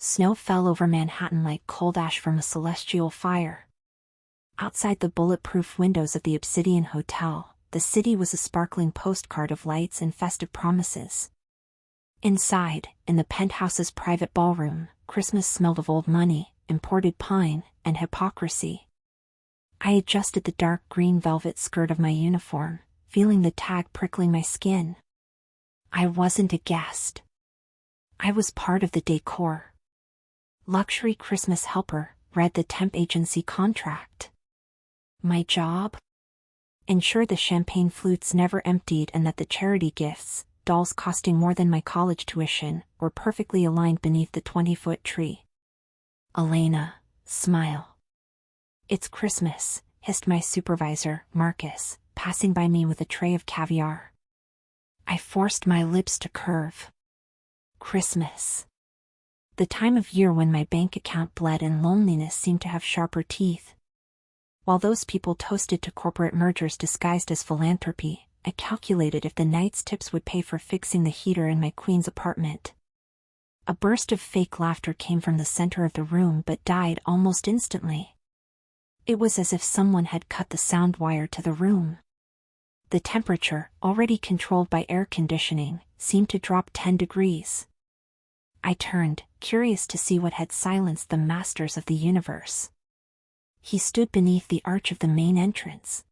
Snow fell over Manhattan like cold ash from a celestial fire. Outside the bulletproof windows of the Obsidian Hotel, the city was a sparkling postcard of lights and festive promises. Inside, in the penthouse's private ballroom, Christmas smelled of old money, imported pine, and hypocrisy. I adjusted the dark green velvet skirt of my uniform, feeling the tag prickling my skin. I wasn't a guest. I was part of the decor. Luxury Christmas helper, read the temp agency contract. My job? Ensure the champagne flutes never emptied and that the charity gifts, dolls costing more than my college tuition, were perfectly aligned beneath the 20-foot tree. Elena, smile. It's Christmas, hissed my supervisor, Marcus, passing by me with a tray of caviar. I forced my lips to curve. Christmas. The time of year when my bank account bled and loneliness seemed to have sharper teeth. While those people toasted to corporate mergers disguised as philanthropy, I calculated if the night's tips would pay for fixing the heater in my queen's apartment. A burst of fake laughter came from the center of the room but died almost instantly. It was as if someone had cut the sound wire to the room. The temperature, already controlled by air conditioning, seemed to drop 10 degrees. I turned, curious to see what had silenced the masters of the universe. He stood beneath the arch of the main entrance.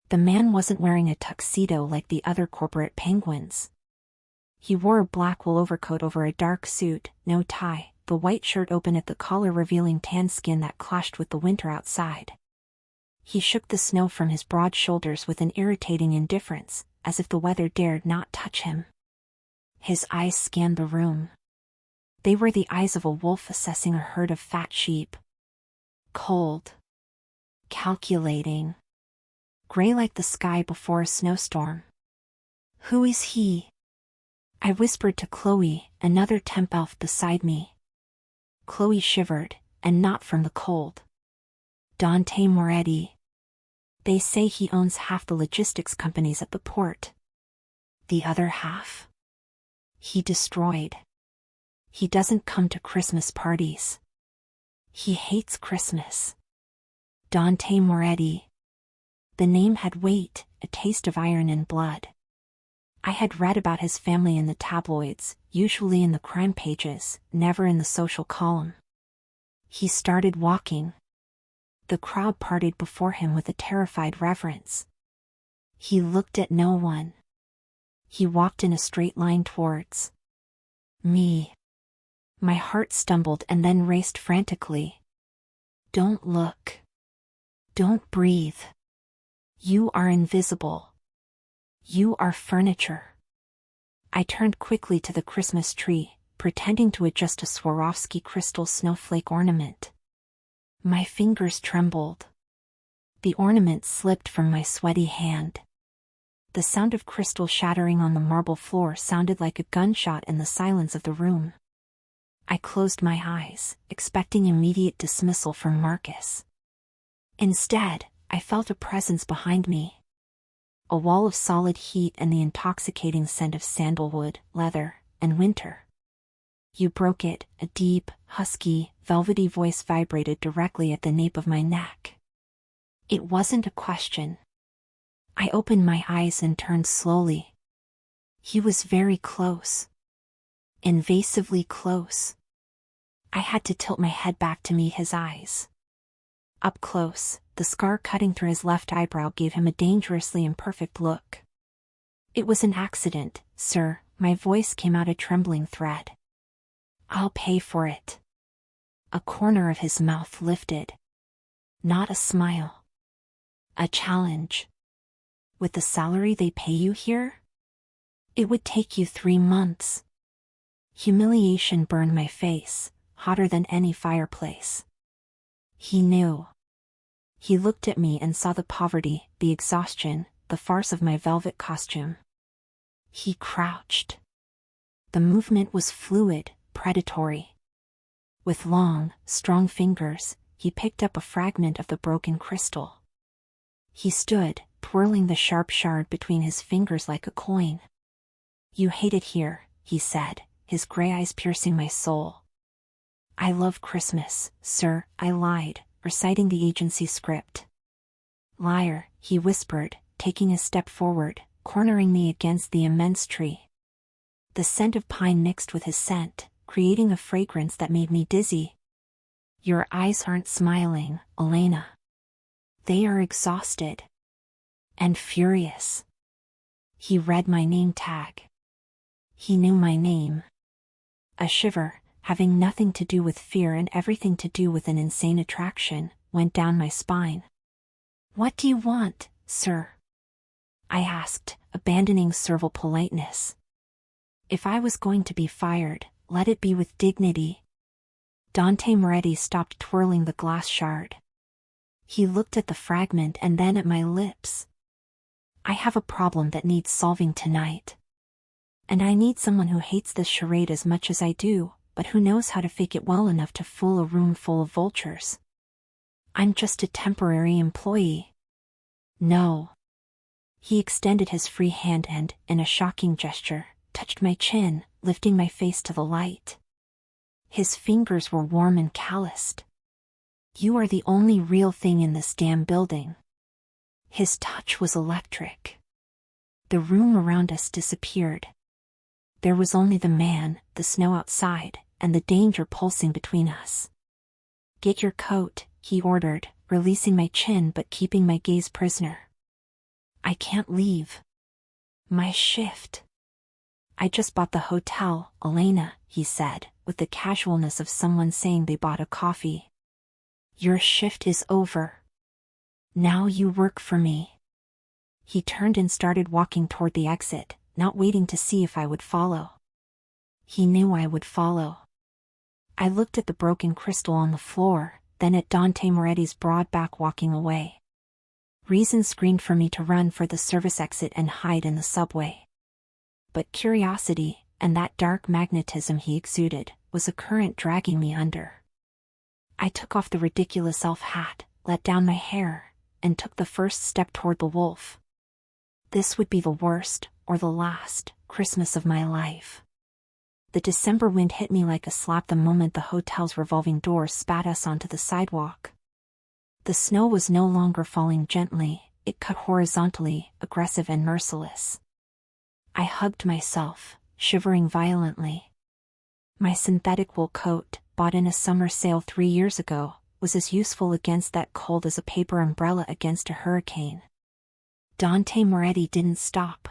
The man wasn't wearing a tuxedo like the other corporate penguins. He wore a black wool overcoat over a dark suit, no tie, the white shirt open at the collar revealing tan skin that clashed with the winter outside. He shook the snow from his broad shoulders with an irritating indifference, as if the weather dared not touch him. His eyes scanned the room. They were the eyes of a wolf assessing a herd of fat sheep. Cold. Calculating. Gray like the sky before a snowstorm. Who is he? I whispered to Chloe, another temp elf beside me. Chloe shivered, and not from the cold. Dante Moretti. They say he owns half the logistics companies at the port. The other half? He destroyed. He doesn't come to Christmas parties. He hates Christmas. Dante Moretti. The name had weight, a taste of iron and blood. I had read about his family in the tabloids, usually in the crime pages, never in the social column. He started walking. The crowd parted before him with a terrified reverence. He looked at no one. He walked in a straight line towards me. My heart stumbled and then raced frantically. Don't look. Don't breathe. You are invisible. You are furniture. I turned quickly to the Christmas tree, pretending to adjust a Swarovski crystal snowflake ornament. My fingers trembled. The ornament slipped from my sweaty hand. The sound of crystal shattering on the marble floor sounded like a gunshot in the silence of the room. I closed my eyes, expecting immediate dismissal from Marcus. Instead, I felt a presence behind me. A wall of solid heat and the intoxicating scent of sandalwood, leather, and winter. You broke it, a deep, husky, velvety voice vibrated directly at the nape of my neck. It wasn't a question. I opened my eyes and turned slowly. He was very close. Invasively close. I had to tilt my head back to meet his eyes. Up close, the scar cutting through his left eyebrow gave him a dangerously imperfect look. It was an accident, sir, my voice came out a trembling thread. I'll pay for it. A corner of his mouth lifted. Not a smile. A challenge. With the salary they pay you here? It would take you 3 months. Humiliation burned my face, hotter than any fireplace. He knew. He looked at me and saw the poverty, the exhaustion, the farce of my velvet costume. He crouched. The movement was fluid, predatory. With long, strong fingers, he picked up a fragment of the broken crystal. He stood, twirling the sharp shard between his fingers like a coin. You hate it here, he said, his gray eyes piercing my soul. I love Christmas, sir, I lied, reciting the agency script. Liar, he whispered, taking a step forward, cornering me against the immense tree. The scent of pine mixed with his scent, creating a fragrance that made me dizzy. Your eyes aren't smiling, Elena. They are exhausted. And furious. He read my name tag. He knew my name. A shiver, having nothing to do with fear and everything to do with an insane attraction, went down my spine. What do you want, sir? I asked, abandoning servile politeness. If I was going to be fired, let it be with dignity. Dante Moretti stopped twirling the glass shard. He looked at the fragment and then at my lips. I have a problem that needs solving tonight. And I need someone who hates this charade as much as I do, but who knows how to fake it well enough to fool a room full of vultures. I'm just a temporary employee. No. He extended his free hand and, in a shocking gesture, touched my chin, lifting my face to the light. His fingers were warm and calloused. You are the only real thing in this damn building. His touch was electric. The room around us disappeared. There was only the man, the snow outside, and the danger pulsing between us. Get your coat, he ordered, releasing my chin but keeping my gaze prisoner. I can't leave. My shift. I just bought the hotel, Elena, he said, with the casualness of someone saying they bought a coffee. Your shift is over. Now you work for me. He turned and started walking toward the exit, not waiting to see if I would follow. He knew I would follow. I looked at the broken crystal on the floor, then at Dante Moretti's broad back walking away. Reason screamed for me to run for the service exit and hide in the subway. But curiosity, and that dark magnetism he exuded, was a current dragging me under. I took off the ridiculous elf hat, let down my hair, and took the first step toward the wolf. This would be the worst, or the last, Christmas of my life. The December wind hit me like a slap the moment the hotel's revolving doors spat us onto the sidewalk. The snow was no longer falling gently, it cut horizontally, aggressive and merciless. I hugged myself, shivering violently. My synthetic wool coat, bought in a summer sale 3 years ago, was as useful against that cold as a paper umbrella against a hurricane. Dante Moretti didn't stop.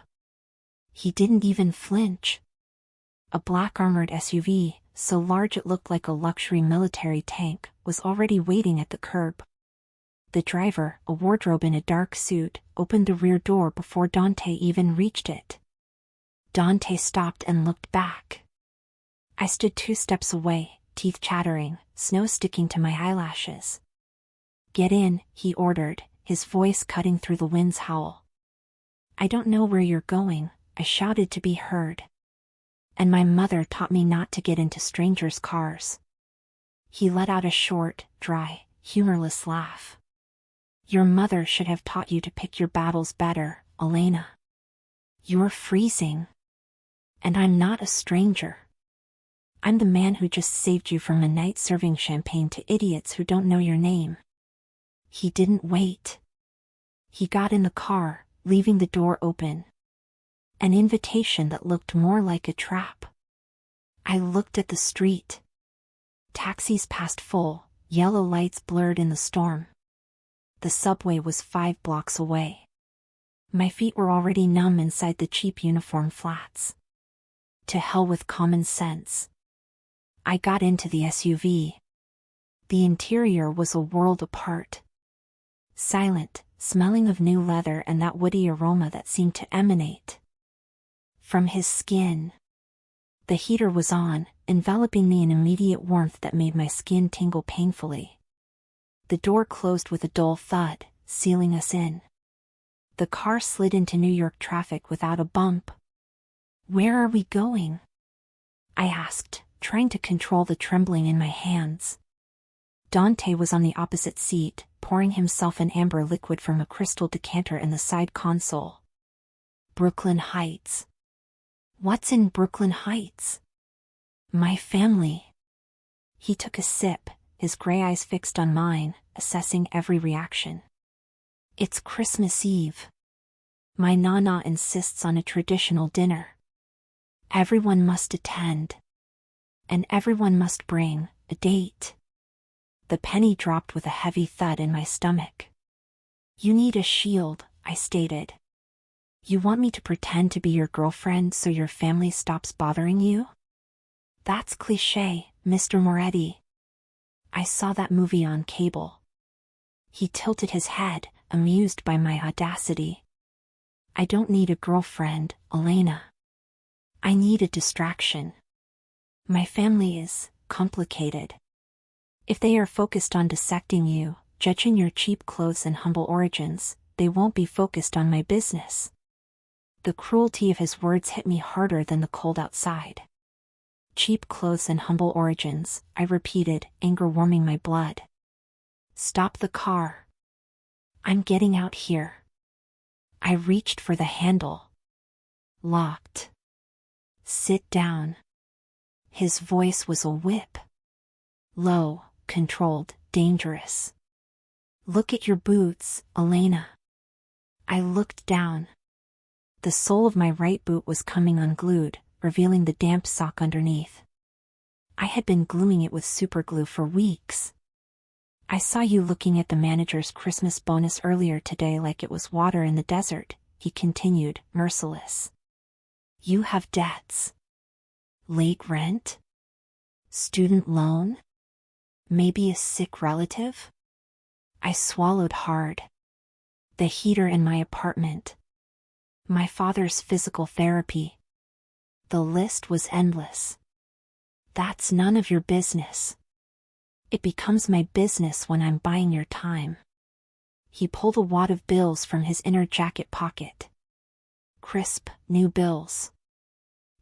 He didn't even flinch. A black armored SUV, so large it looked like a luxury military tank, was already waiting at the curb. The driver, a wardrobe in a dark suit, opened the rear door before Dante even reached it. Dante stopped and looked back. I stood 2 steps away, teeth chattering, snow sticking to my eyelashes. Get in, he ordered, his voice cutting through the wind's howl. I don't know where you're going, I shouted to be heard. And my mother taught me not to get into strangers' cars. He let out a short, dry, humorless laugh. Your mother should have taught you to pick your battles better, Elena. You're freezing. And I'm not a stranger. I'm the man who just saved you from a night serving champagne to idiots who don't know your name. He didn't wait. He got in the car, leaving the door open. An invitation that looked more like a trap. I looked at the street. Taxis passed full, yellow lights blurred in the storm. The subway was 5 blocks away. My feet were already numb inside the cheap uniform flats. To hell with common sense. I got into the SUV. The interior was a world apart. Silent, smelling of new leather and that woody aroma that seemed to emanate from his skin. The heater was on, enveloping me in immediate warmth that made my skin tingle painfully. The door closed with a dull thud, sealing us in. The car slid into New York traffic without a bump. Where are we going? I asked, trying to control the trembling in my hands. Dante was on the opposite seat, pouring himself an amber liquid from a crystal decanter in the side console. Brooklyn Heights. What's in Brooklyn Heights? My family. He took a sip, his gray eyes fixed on mine, assessing every reaction. It's Christmas Eve. My nana insists on a traditional dinner. Everyone must attend. And everyone must bring a date. The penny dropped with a heavy thud in my stomach. You need a shield, I stated. You want me to pretend to be your girlfriend so your family stops bothering you? That's cliché, Mr. Moretti. I saw that movie on cable. He tilted his head, amused by my audacity. I don't need a girlfriend, Elena. I need a distraction. My family is complicated. If they are focused on dissecting you, judging your cheap clothes and humble origins, they won't be focused on my business. The cruelty of his words hit me harder than the cold outside. Cheap clothes and humble origins, I repeated, anger warming my blood. Stop the car. I'm getting out here. I reached for the handle. Locked. Sit down. His voice was a whip. Low, controlled, dangerous. Look at your boots, Elena. I looked down. The sole of my right boot was coming unglued, revealing the damp sock underneath. I had been gluing it with superglue for weeks. I saw you looking at the manager's Christmas bonus earlier today like it was water in the desert, he continued, merciless. You have debts. Late rent? Student loan? Maybe a sick relative? I swallowed hard. The heater in my apartment. My father's physical therapy. The list was endless. That's none of your business. It becomes my business when I'm buying your time. He pulled a wad of bills from his inner jacket pocket. Crisp, new bills.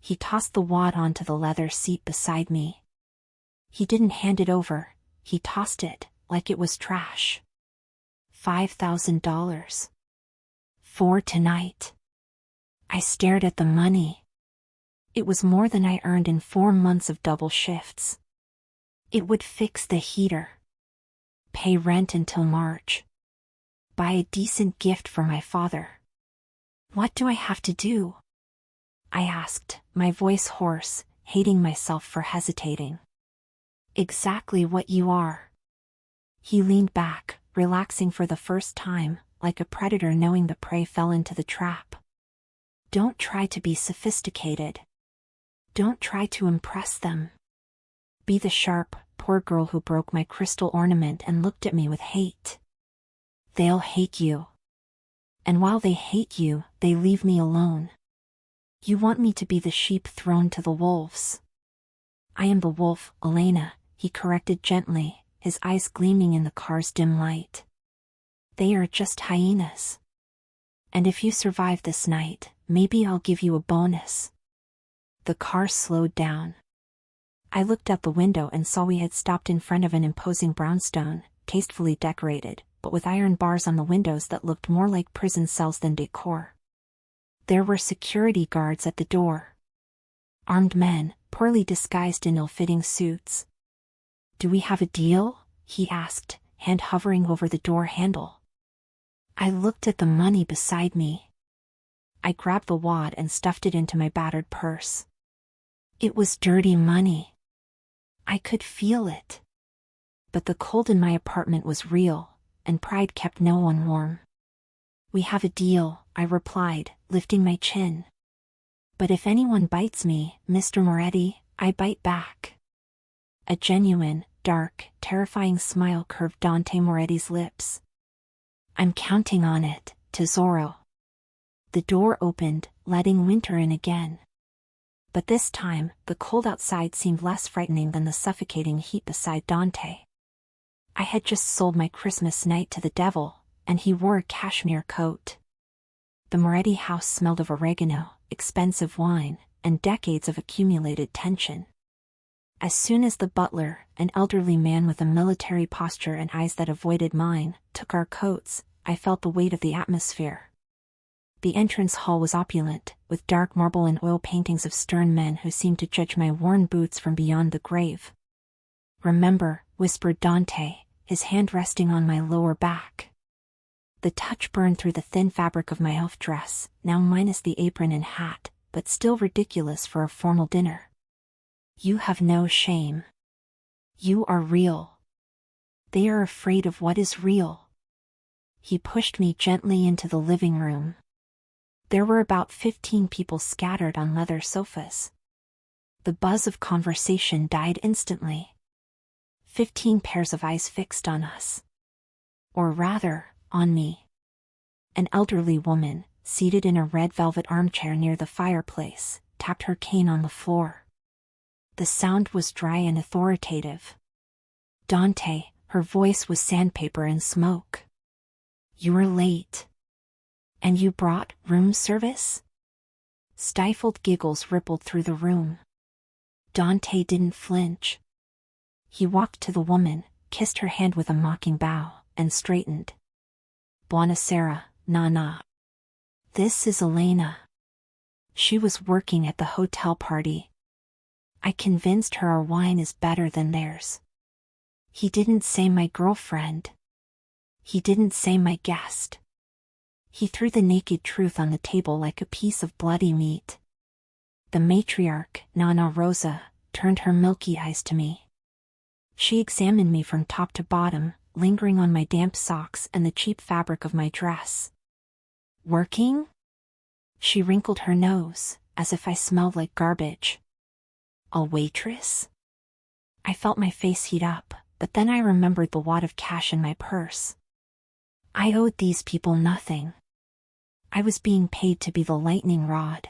He tossed the wad onto the leather seat beside me. He didn't hand it over, he tossed it, like it was trash. $5,000. For tonight. I stared at the money. It was more than I earned in 4 months of double shifts. It would fix the heater. Pay rent until March. Buy a decent gift for my father. What do I have to do? I asked, my voice hoarse, hating myself for hesitating. Exactly what you are. He leaned back, relaxing for the first time, like a predator knowing the prey fell into the trap. Don't try to be sophisticated. Don't try to impress them. Be the sharp, poor girl who broke my crystal ornament and looked at me with hate. They'll hate you. And while they hate you, they leave me alone. You want me to be the sheep thrown to the wolves. I am the wolf, Elena, he corrected gently, his eyes gleaming in the car's dim light. They are just hyenas. And if you survive this night, maybe I'll give you a bonus. The car slowed down. I looked out the window and saw we had stopped in front of an imposing brownstone, tastefully decorated, but with iron bars on the windows that looked more like prison cells than decor. There were security guards at the door. Armed men, poorly disguised in ill-fitting suits. Do we have a deal? He asked, hand hovering over the door handle. I looked at the money beside me. I grabbed the wad and stuffed it into my battered purse. It was dirty money. I could feel it. But the cold in my apartment was real, and pride kept no one warm. We have a deal, I replied, lifting my chin. But if anyone bites me, Mr. Moretti, I bite back. A genuine, dark, terrifying smile curved Dante Moretti's lips. I'm counting on it, tesoro. The door opened, letting winter in again. But this time, the cold outside seemed less frightening than the suffocating heat beside Dante. I had just sold my Christmas night to the devil, and he wore a cashmere coat. The Moretti house smelled of oregano, expensive wine, and decades of accumulated tension. As soon as the butler, an elderly man with a military posture and eyes that avoided mine, took our coats, I felt the weight of the atmosphere. The entrance hall was opulent, with dark marble and oil paintings of stern men who seemed to judge my worn boots from beyond the grave. Remember, whispered Dante, his hand resting on my lower back. The touch burned through the thin fabric of my off dress, now minus the apron and hat, but still ridiculous for a formal dinner. You have no shame. You are real. They are afraid of what is real. He pushed me gently into the living room. There were about 15 people scattered on leather sofas. The buzz of conversation died instantly. 15 pairs of eyes fixed on us. Or rather, on me. An elderly woman, seated in a red velvet armchair near the fireplace, tapped her cane on the floor. The sound was dry and authoritative. Dante, her voice was sandpaper and smoke. You are late. And you brought room service? Stifled giggles rippled through the room. Dante didn't flinch. He walked to the woman, kissed her hand with a mocking bow, and straightened. Buonasera, Nana. This is Elena. She was working at the hotel party. I convinced her our wine is better than theirs. He didn't say my girlfriend. He didn't say my guest. He threw the naked truth on the table like a piece of bloody meat. The matriarch, Nana Rosa, turned her milky eyes to me. She examined me from top to bottom, lingering on my damp socks and the cheap fabric of my dress. Working? She wrinkled her nose, as if I smelled like garbage. A waitress? I felt my face heat up, but then I remembered the wad of cash in my purse. I owed these people nothing. I was being paid to be the lightning rod.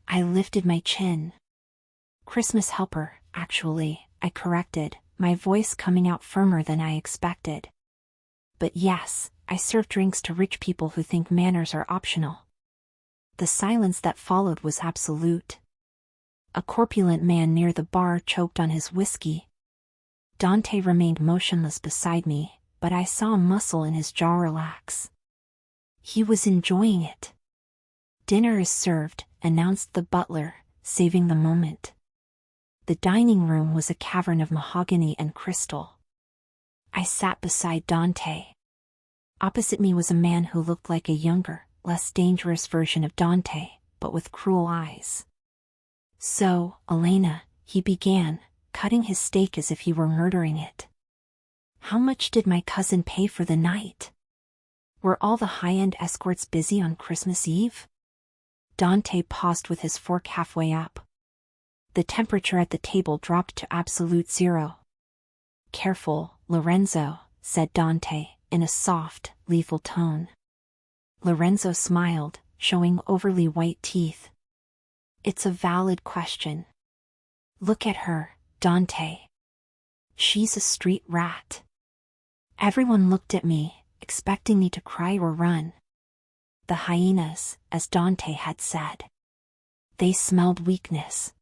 I lifted my chin. Christmas helper, actually, I corrected, my voice coming out firmer than I expected. But yes, I serve drinks to rich people who think manners are optional. The silence that followed was absolute. A corpulent man near the bar choked on his whiskey. Dante remained motionless beside me, but I saw a muscle in his jaw relax. He was enjoying it. Dinner is served, announced the butler, saving the moment. The dining room was a cavern of mahogany and crystal. I sat beside Dante. Opposite me was a man who looked like a younger, less dangerous version of Dante, but with cruel eyes. So, Elena, he began, cutting his steak as if he were murdering it. How much did my cousin pay for the night? Were all the high-end escorts busy on Christmas Eve? Dante paused with his fork halfway up. The temperature at the table dropped to absolute zero. Careful, Lorenzo, said Dante, in a soft, lethal tone. Lorenzo smiled, showing overly white teeth. It's a valid question. Look at her, Dante. She's a street rat. Everyone looked at me, expecting me to cry or run. The hyenas, as Dante had said. They smelled weakness.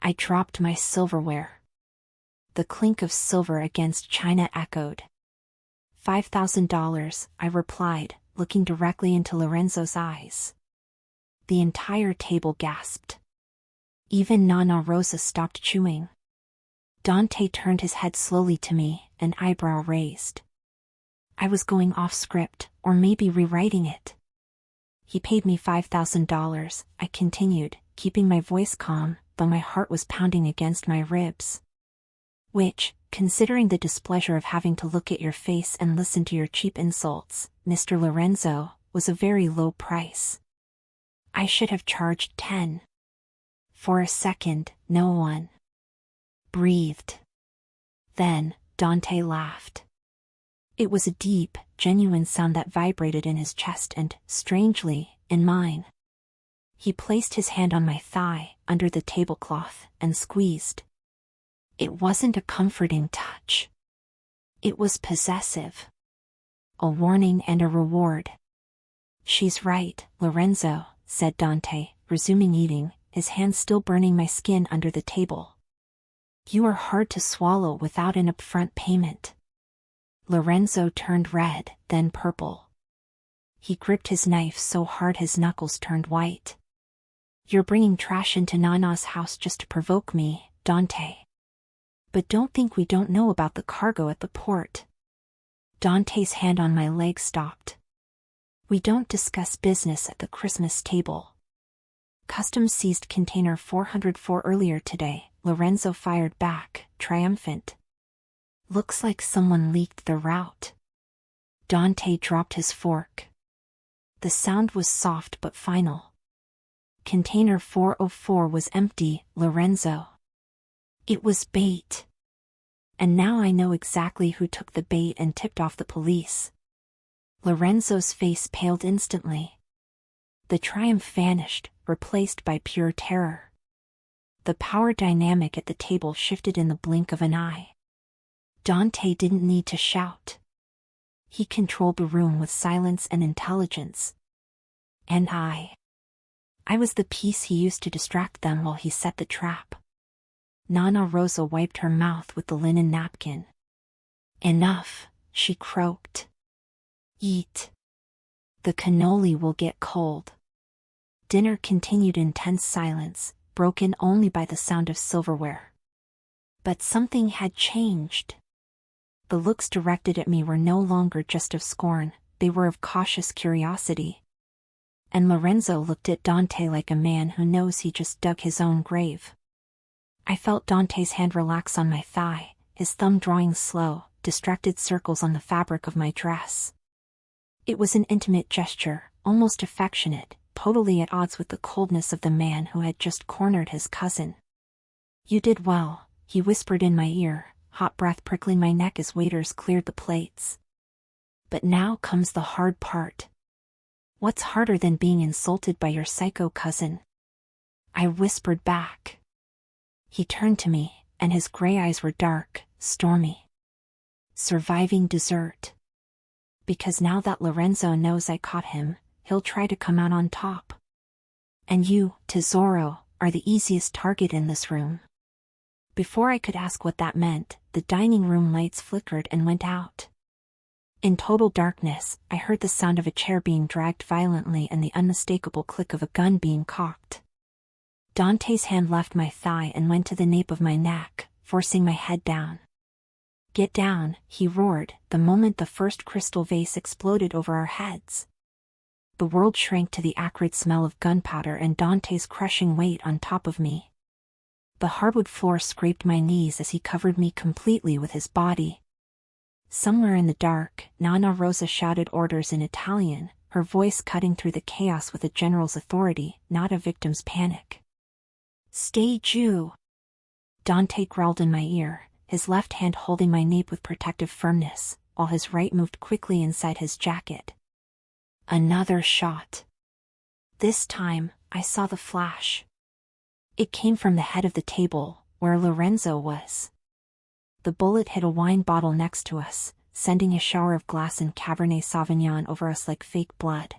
I dropped my silverware. The clink of silver against china echoed. $5,000, I replied, looking directly into Lorenzo's eyes. The entire table gasped. Even Nana Rosa stopped chewing. Dante turned his head slowly to me, an eyebrow raised. I was going off script, or maybe rewriting it. He paid me $5,000, I continued, keeping my voice calm, though my heart was pounding against my ribs. Which, considering the displeasure of having to look at your face and listen to your cheap insults, Mr. Lorenzo, was a very low price. I should have charged 10. For a second, no one breathed. Then, Dante laughed. It was a deep, genuine sound that vibrated in his chest and, strangely, in mine. He placed his hand on my thigh, under the tablecloth, and squeezed. It wasn't a comforting touch. It was possessive. A warning and a reward. She's right, Lorenzo, said Dante, resuming eating, his hand still burning my skin under the table. You are hard to swallow without an upfront payment. Lorenzo turned red, then purple. He gripped his knife so hard his knuckles turned white. You're bringing trash into Nana's house just to provoke me, Dante. But don't think we don't know about the cargo at the port. Dante's hand on my leg stopped. We don't discuss business at the Christmas table. Customs seized container 404 earlier today, Lorenzo fired back, triumphant. Looks like someone leaked the route. Dante dropped his fork. The sound was soft but final. Container 404 was empty, Lorenzo. It was bait. And now I know exactly who took the bait and tipped off the police. Lorenzo's face paled instantly. The triumph vanished, replaced by pure terror. The power dynamic at the table shifted in the blink of an eye. Dante didn't need to shout. He controlled the room with silence and intelligence. And I was the piece he used to distract them while he set the trap. Nana Rosa wiped her mouth with the linen napkin. Enough, she croaked. Eat. The cannoli will get cold. Dinner continued in tense silence, broken only by the sound of silverware. But something had changed. The looks directed at me were no longer just of scorn, they were of cautious curiosity. And Lorenzo looked at Dante like a man who knows he just dug his own grave. I felt Dante's hand relax on my thigh, his thumb drawing slow, distracted circles on the fabric of my dress. It was an intimate gesture, almost affectionate, totally at odds with the coldness of the man who had just cornered his cousin. You did well, he whispered in my ear, hot breath prickling my neck as waiters cleared the plates. But now comes the hard part. What's harder than being insulted by your psycho cousin? I whispered back. He turned to me, and his gray eyes were dark, stormy. Surviving dessert. Because now that Lorenzo knows I caught him, he'll try to come out on top. And you, Tesoro, are the easiest target in this room. Before I could ask what that meant, the dining room lights flickered and went out. In total darkness, I heard the sound of a chair being dragged violently and the unmistakable click of a gun being cocked. Dante's hand left my thigh and went to the nape of my neck, forcing my head down. Get down, he roared, the moment the first crystal vase exploded over our heads. The world shrank to the acrid smell of gunpowder and Dante's crushing weight on top of me. The hardwood floor scraped my knees as he covered me completely with his body. Somewhere in the dark, Nana Rosa shouted orders in Italian, her voice cutting through the chaos with a general's authority, not a victim's panic. Stay Jew. Dante growled in my ear, his left hand holding my nape with protective firmness, while his right moved quickly inside his jacket. Another shot. This time, I saw the flash. It came from the head of the table, where Lorenzo was. The bullet hit a wine bottle next to us, sending a shower of glass and Cabernet Sauvignon over us like fake blood.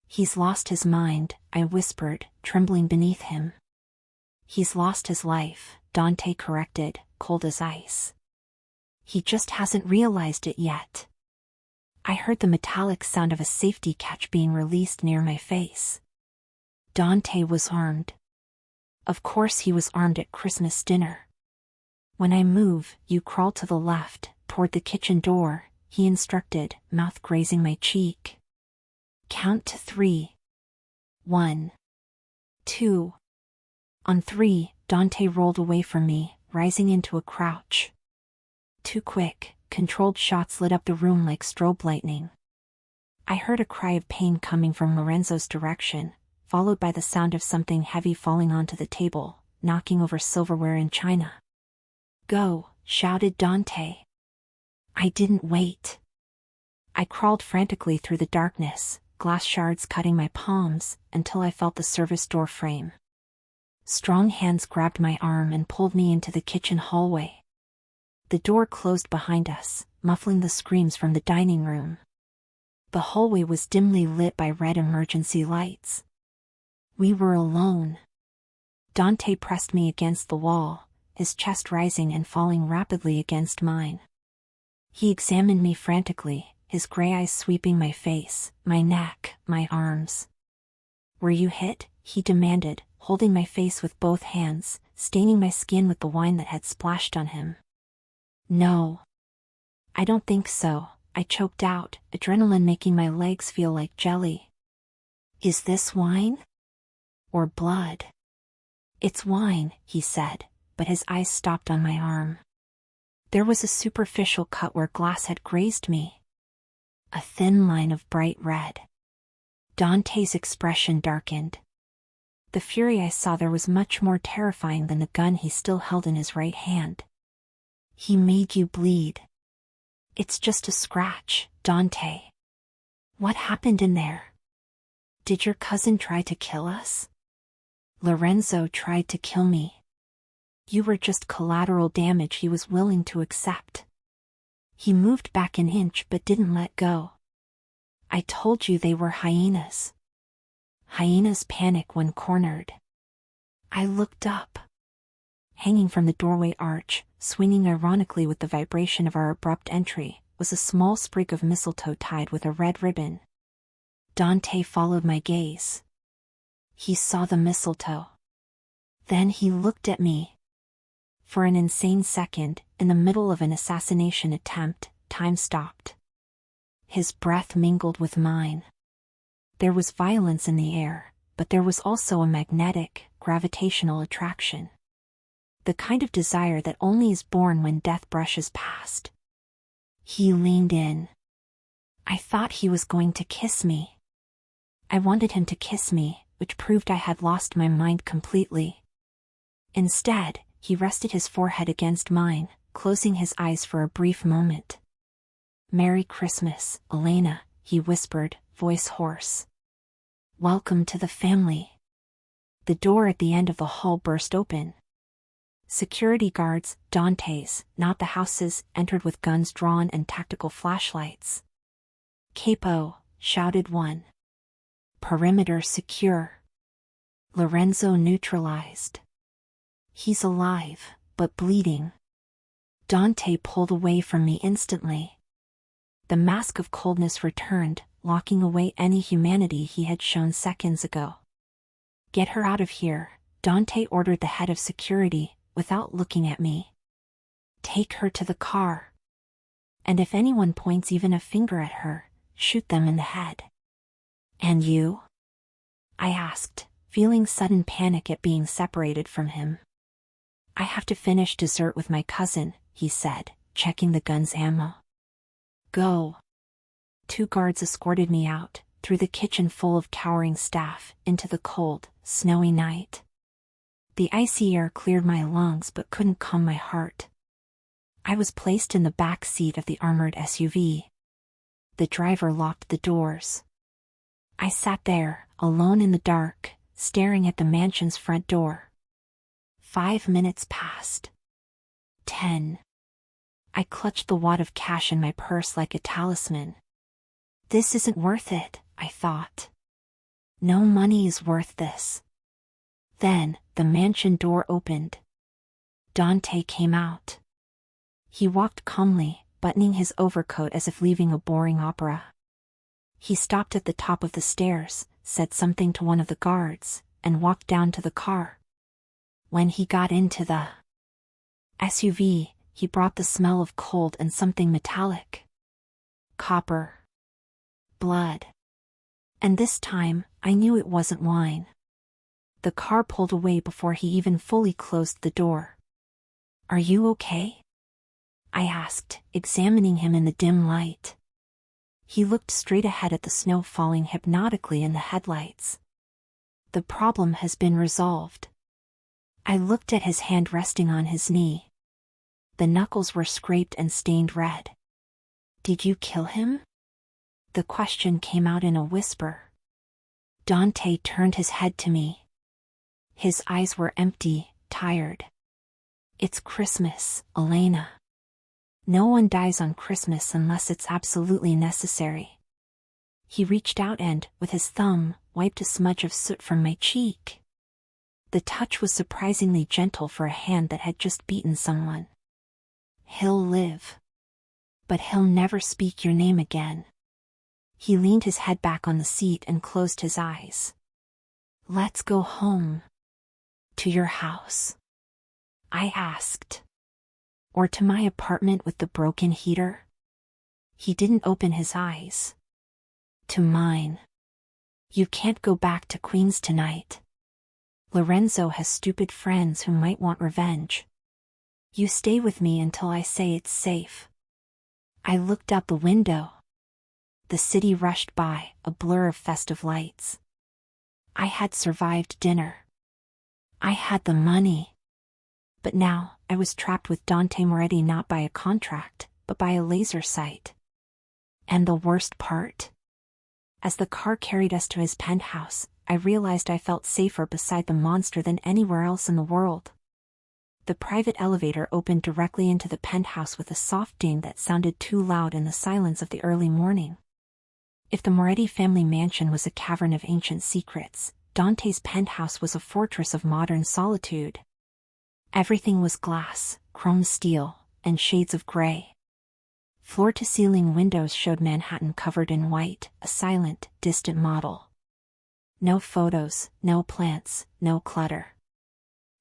He's lost his mind, I whispered, trembling beneath him. He's lost his life, Dante corrected, cold as ice. He just hasn't realized it yet. I heard the metallic sound of a safety catch being released near my face. Dante was armed. Of course he was armed at Christmas dinner. When I move, you crawl to the left, toward the kitchen door, he instructed, mouth grazing my cheek. Count to 3. 1. 2. On 3, Dante rolled away from me, rising into a crouch. Too quick, controlled shots lit up the room like strobe lightning. I heard a cry of pain coming from Lorenzo's direction, followed by the sound of something heavy falling onto the table, knocking over silverware and china. Go, shouted Dante. I didn't wait. I crawled frantically through the darkness, glass shards cutting my palms, until I felt the service door frame. Strong hands grabbed my arm and pulled me into the kitchen hallway. The door closed behind us, muffling the screams from the dining room. The hallway was dimly lit by red emergency lights. We were alone. Dante pressed me against the wall, his chest rising and falling rapidly against mine. He examined me frantically, his gray eyes sweeping my face, my neck, my arms. Were you hit? He demanded, holding my face with both hands, staining my skin with the wine that had splashed on him. No. I don't think so, I choked out, adrenaline making my legs feel like jelly. Is this wine? Or blood? It's wine, he said, but his eyes stopped on my arm. There was a superficial cut where glass had grazed me. A thin line of bright red. Dante's expression darkened. The fury I saw there was much more terrifying than the gun he still held in his right hand. He made you bleed. It's just a scratch, Dante. What happened in there? Did your cousin try to kill us? Lorenzo tried to kill me. You were just collateral damage he was willing to accept. He moved back an inch but didn't let go. I told you they were hyenas. Hyenas panic when cornered. I looked up. Hanging from the doorway arch, swinging ironically with the vibration of our abrupt entry, was a small sprig of mistletoe tied with a red ribbon. Dante followed my gaze. He saw the mistletoe. Then he looked at me. For an insane second, in the middle of an assassination attempt, time stopped. His breath mingled with mine. There was violence in the air, but there was also a magnetic, gravitational attraction. The kind of desire that only is born when death brushes past. He leaned in. I thought he was going to kiss me. I wanted him to kiss me, which proved I had lost my mind completely. Instead, he rested his forehead against mine, closing his eyes for a brief moment. Merry Christmas, Elena, he whispered, voice hoarse. Welcome to the family. The door at the end of the hall burst open. Security guards, Dante's, not the house's, entered with guns drawn and tactical flashlights. Capo, shouted one. Perimeter secure. Lorenzo neutralized. He's alive, but bleeding. Dante pulled away from me instantly. The mask of coldness returned, locking away any humanity he had shown seconds ago. Get her out of here, Dante ordered the head of security, without looking at me. Take her to the car. And if anyone points even a finger at her, shoot them in the head. And you? I asked, feeling sudden panic at being separated from him. I have to finish dessert with my cousin, he said, checking the gun's ammo. Go. 2 guards escorted me out, through the kitchen full of cowering staff, into the cold, snowy night. The icy air cleared my lungs but couldn't calm my heart. I was placed in the back seat of the armored SUV. The driver locked the doors. I sat there, alone in the dark, staring at the mansion's front door. 5 minutes passed. 10. I clutched the wad of cash in my purse like a talisman. This isn't worth it, I thought. No money is worth this. Then, the mansion door opened. Dante came out. He walked calmly, buttoning his overcoat as if leaving a boring opera. He stopped at the top of the stairs, said something to one of the guards, and walked down to the car. When he got into the SUV, he brought the smell of cold and something metallic. Copper. Blood. And this time, I knew it wasn't wine. The car pulled away before he even fully closed the door. Are you okay? I asked, examining him in the dim light. He looked straight ahead at the snow falling hypnotically in the headlights. The problem has been resolved. I looked at his hand resting on his knee. The knuckles were scraped and stained red. Did you kill him? The question came out in a whisper. Dante turned his head to me. His eyes were empty, tired. It's Christmas, Elena. No one dies on Christmas unless it's absolutely necessary. He reached out and, with his thumb, wiped a smudge of soot from my cheek. The touch was surprisingly gentle for a hand that had just beaten someone. He'll live. But he'll never speak your name again. He leaned his head back on the seat and closed his eyes. Let's go home. To your house. I asked. Or to my apartment with the broken heater? He didn't open his eyes. To mine. You can't go back to Queens tonight. Lorenzo has stupid friends who might want revenge. You stay with me until I say it's safe. I looked out the window. The city rushed by, a blur of festive lights. I had survived dinner. I had the money. But now, I was trapped with Dante Moretti not by a contract, but by a laser sight. And the worst part? As the car carried us to his penthouse, I realized I felt safer beside the monster than anywhere else in the world. The private elevator opened directly into the penthouse with a soft ding that sounded too loud in the silence of the early morning. If the Moretti family mansion was a cavern of ancient secrets, Dante's penthouse was a fortress of modern solitude. Everything was glass, chrome steel, and shades of gray. Floor-to-ceiling windows showed Manhattan covered in white, a silent, distant model. No photos, no plants, no clutter.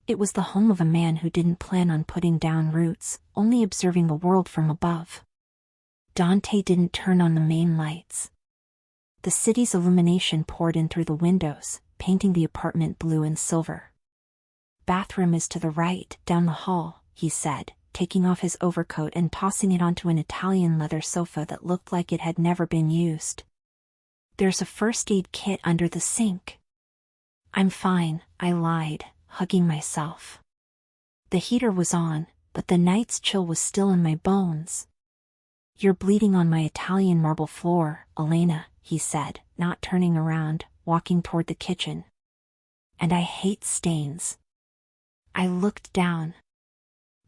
It was the home of a man who didn't plan on putting down roots, only observing the world from above. Dante didn't turn on the main lights. The city's illumination poured in through the windows, painting the apartment blue and silver. Bathroom is to the right, down the hall, he said, taking off his overcoat and tossing it onto an Italian leather sofa that looked like it had never been used. There's a first aid kit under the sink. I'm fine, I lied, hugging myself. The heater was on, but the night's chill was still in my bones. You're bleeding on my Italian marble floor, Elena, he said, not turning around, walking toward the kitchen. And I hate stains. I looked down.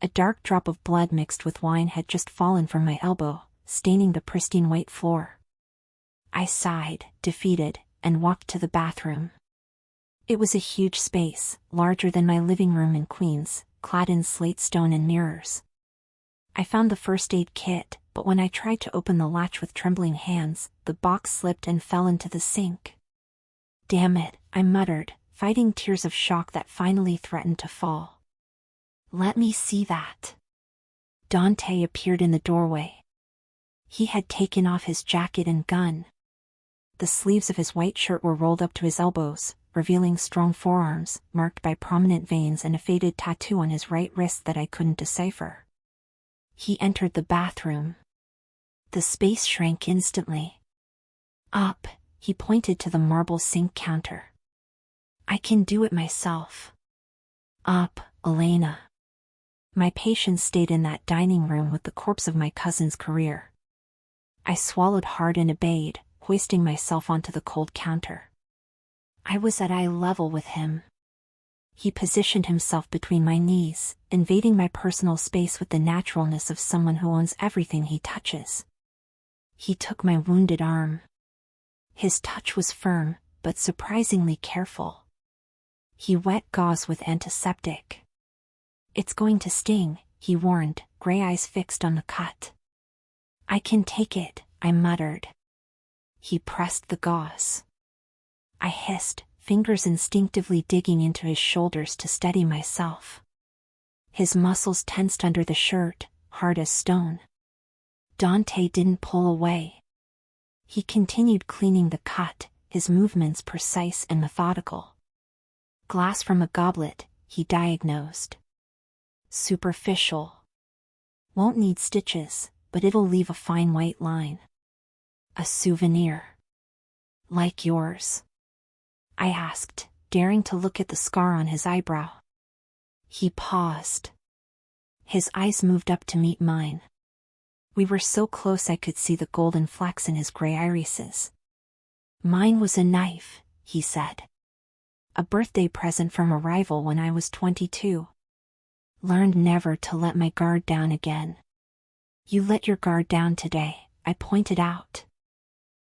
A dark drop of blood mixed with wine had just fallen from my elbow, staining the pristine white floor. I sighed, defeated, and walked to the bathroom. It was a huge space, larger than my living room in Queens, clad in slate stone and mirrors. I found the first aid kit, but when I tried to open the latch with trembling hands, the box slipped and fell into the sink. Damn it, I muttered, fighting tears of shock that finally threatened to fall. Let me see that. Dante appeared in the doorway. He had taken off his jacket and gun. The sleeves of his white shirt were rolled up to his elbows, revealing strong forearms, marked by prominent veins and a faded tattoo on his right wrist that I couldn't decipher. He entered the bathroom. The space shrank instantly. Up, he pointed to the marble sink counter. I can do it myself. Up, Elena. My patience stayed in that dining room with the corpse of my cousin's career. I swallowed hard and obeyed, hoisting myself onto the cold counter. I was at eye level with him. He positioned himself between my knees, invading my personal space with the naturalness of someone who owns everything he touches. He took my wounded arm. His touch was firm, but surprisingly careful. He wet gauze with antiseptic. It's going to sting, he warned, gray eyes fixed on the cut. I can take it, I muttered. He pressed the gauze. I hissed, fingers instinctively digging into his shoulders to steady myself. His muscles tensed under the shirt, hard as stone. Dante didn't pull away. He continued cleaning the cut, his movements precise and methodical. Glass from a goblet, he diagnosed. Superficial. Won't need stitches, but it'll leave a fine white line. A souvenir. Like yours? I asked, daring to look at the scar on his eyebrow. He paused. His eyes moved up to meet mine. We were so close I could see the golden flecks in his gray irises. Mine was a knife, he said. A birthday present from a rival when I was 22. Learned never to let my guard down again. You let your guard down today, I pointed out.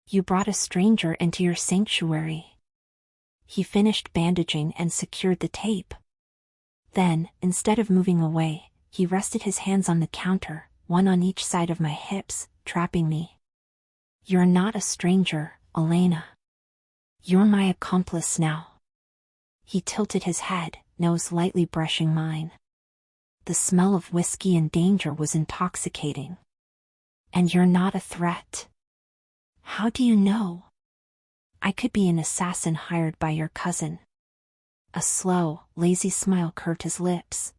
You brought a stranger into your sanctuary. He finished bandaging and secured the tape. Then, instead of moving away, he rested his hands on the counter, one on each side of my hips, trapping me. You're not a stranger, Elena. You're my accomplice now. He tilted his head, nose lightly brushing mine. The smell of whiskey and danger was intoxicating. And you're not a threat. How do you know? I could be an assassin hired by your cousin. A slow, lazy smile curved his lips.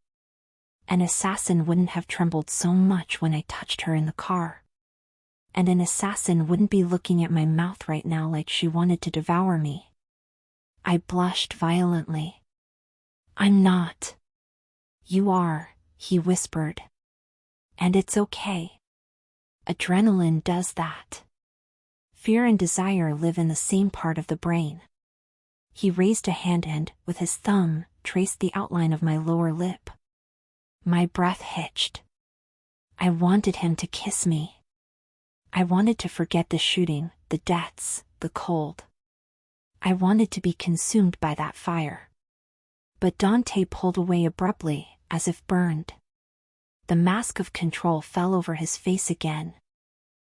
An assassin wouldn't have trembled so much when I touched her in the car. And an assassin wouldn't be looking at my mouth right now like she wanted to devour me. I blushed violently. I'm not. You are, he whispered. And it's okay. Adrenaline does that. Fear and desire live in the same part of the brain. He raised a hand and, with his thumb, traced the outline of my lower lip. My breath hitched. I wanted him to kiss me. I wanted to forget the shooting, the deaths, the cold. I wanted to be consumed by that fire. But Dante pulled away abruptly, as if burned. The mask of control fell over his face again.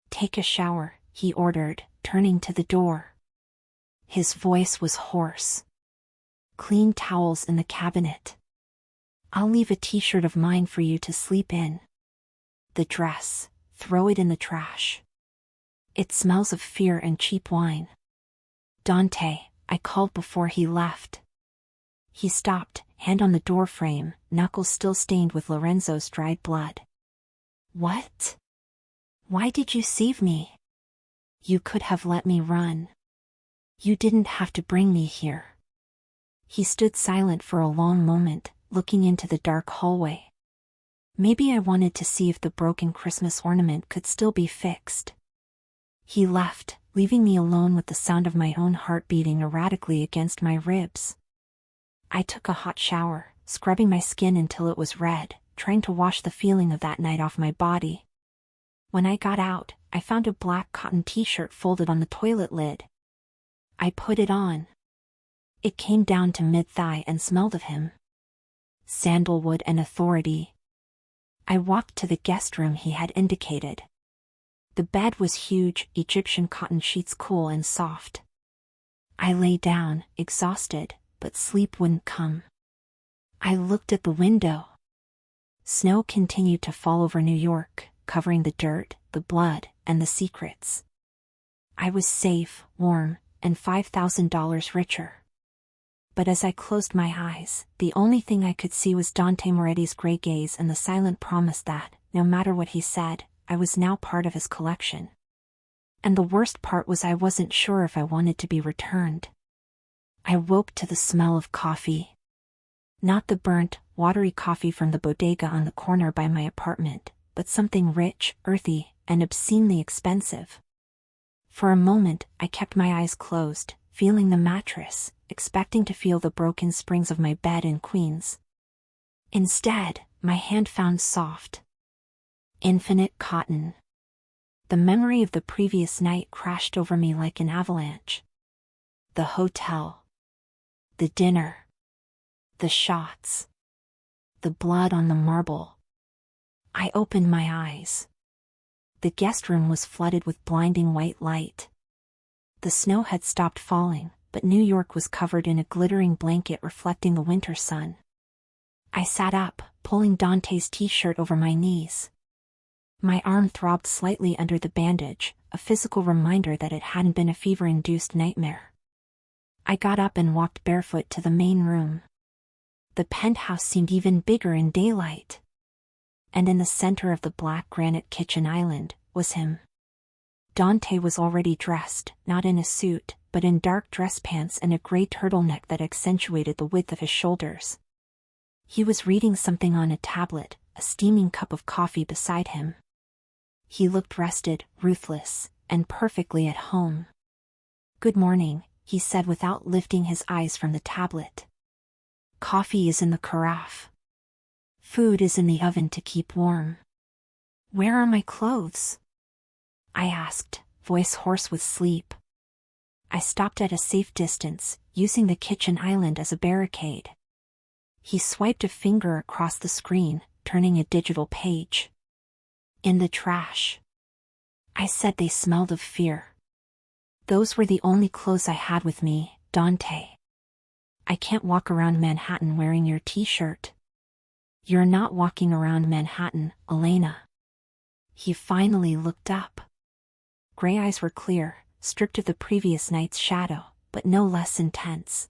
Take a shower, he ordered, turning to the door. His voice was hoarse. Clean towels in the cabinet. I'll leave a t-shirt of mine for you to sleep in. The dress, throw it in the trash. It smells of fear and cheap wine. Dante, I called before he left. He stopped, hand on the doorframe, knuckles still stained with Lorenzo's dried blood. What? Why did you save me? You could have let me run. You didn't have to bring me here. He stood silent for a long moment, looking into the dark hallway. Maybe I wanted to see if the broken Christmas ornament could still be fixed. He left, leaving me alone with the sound of my own heart beating erratically against my ribs. I took a hot shower, scrubbing my skin until it was red, trying to wash the feeling of that night off my body. When I got out, I found a black cotton t-shirt folded on the toilet lid. I put it on. It came down to mid-thigh and smelled of him. Sandalwood and authority. I walked to the guest room he had indicated. The bed was huge, Egyptian cotton sheets cool and soft. I lay down, exhausted, but sleep wouldn't come. I looked at the window. Snow continued to fall over New York, covering the dirt, the blood, and the secrets. I was safe, warm, and $5,000 richer. But as I closed my eyes, the only thing I could see was Dante Moretti's gray gaze and the silent promise that, no matter what he said, I was now part of his collection. And the worst part was I wasn't sure if I wanted to be returned. I woke to the smell of coffee. Not the burnt, watery coffee from the bodega on the corner by my apartment, but something rich, earthy, and obscenely expensive. For a moment, I kept my eyes closed, feeling the mattress, expecting to feel the broken springs of my bed in Queens. Instead, my hand found soft, infinite cotton. The memory of the previous night crashed over me like an avalanche. The hotel. The dinner. The shots. The blood on the marble. I opened my eyes. The guest room was flooded with blinding white light. The snow had stopped falling, but New York was covered in a glittering blanket reflecting the winter sun. I sat up, pulling Dante's t-shirt over my knees. My arm throbbed slightly under the bandage, a physical reminder that it hadn't been a fever-induced nightmare. I got up and walked barefoot to the main room. The penthouse seemed even bigger in daylight. And in the center of the black granite kitchen island, was him. Dante was already dressed, not in a suit, but in dark dress pants and a gray turtleneck that accentuated the width of his shoulders. He was reading something on a tablet, a steaming cup of coffee beside him. He looked rested, ruthless, and perfectly at home. "Good morning," he said without lifting his eyes from the tablet. "Coffee is in the carafe. Food is in the oven to keep warm. Where are my clothes?" I asked, voice hoarse with sleep. I stopped at a safe distance, using the kitchen island as a barricade. He swiped a finger across the screen, turning a digital page. "In the trash." I said they smelled of fear. "Those were the only clothes I had with me, Dante. I can't walk around Manhattan wearing your t-shirt." You're not walking around Manhattan, Elena. He finally looked up. Gray eyes were clear, stripped of the previous night's shadow, but no less intense.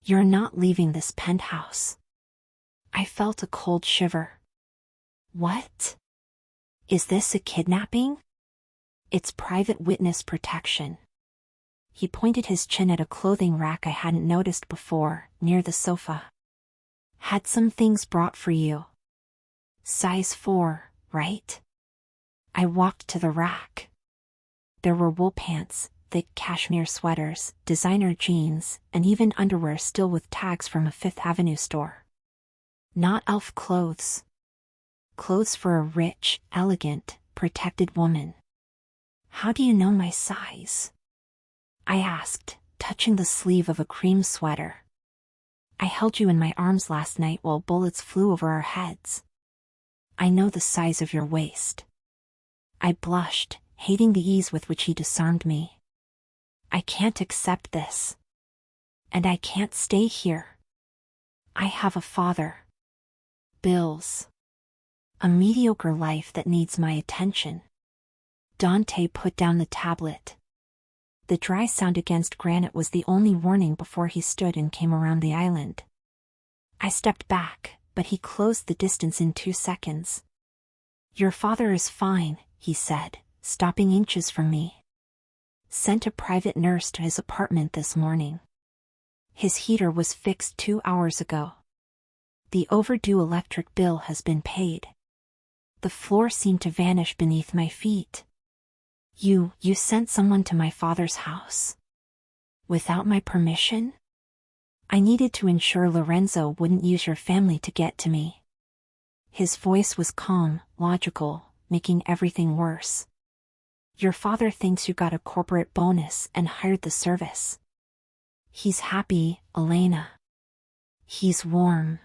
You're not leaving this penthouse. I felt a cold shiver. What? Is this a kidnapping? It's private witness protection. He pointed his chin at a clothing rack I hadn't noticed before, near the sofa. Had some things brought for you. Size 4, right? I walked to the rack. There were wool pants, thick cashmere sweaters, designer jeans, and even underwear still with tags from a Fifth Avenue store. Not elf clothes. Clothes for a rich, elegant, protected woman. How do you know my size? I asked, touching the sleeve of a cream sweater. I held you in my arms last night while bullets flew over our heads. I know the size of your waist. I blushed, hating the ease with which he disarmed me. I can't accept this. And I can't stay here. I have a father. Bills. A mediocre life that needs my attention. Dante put down the tablet. The dry sound against granite was the only warning before he stood and came around the island. I stepped back, but he closed the distance in 2 seconds. Your father is fine, he said, stopping inches from me. Sent a private nurse to his apartment this morning. His heater was fixed 2 hours ago. The overdue electric bill has been paid. The floor seemed to vanish beneath my feet. You sent someone to my father's house? Without my permission? I needed to ensure Lorenzo wouldn't use your family to get to me. His voice was calm, logical, making everything worse. Your father thinks you got a corporate bonus and hired the service. He's happy, Elena. He's warm.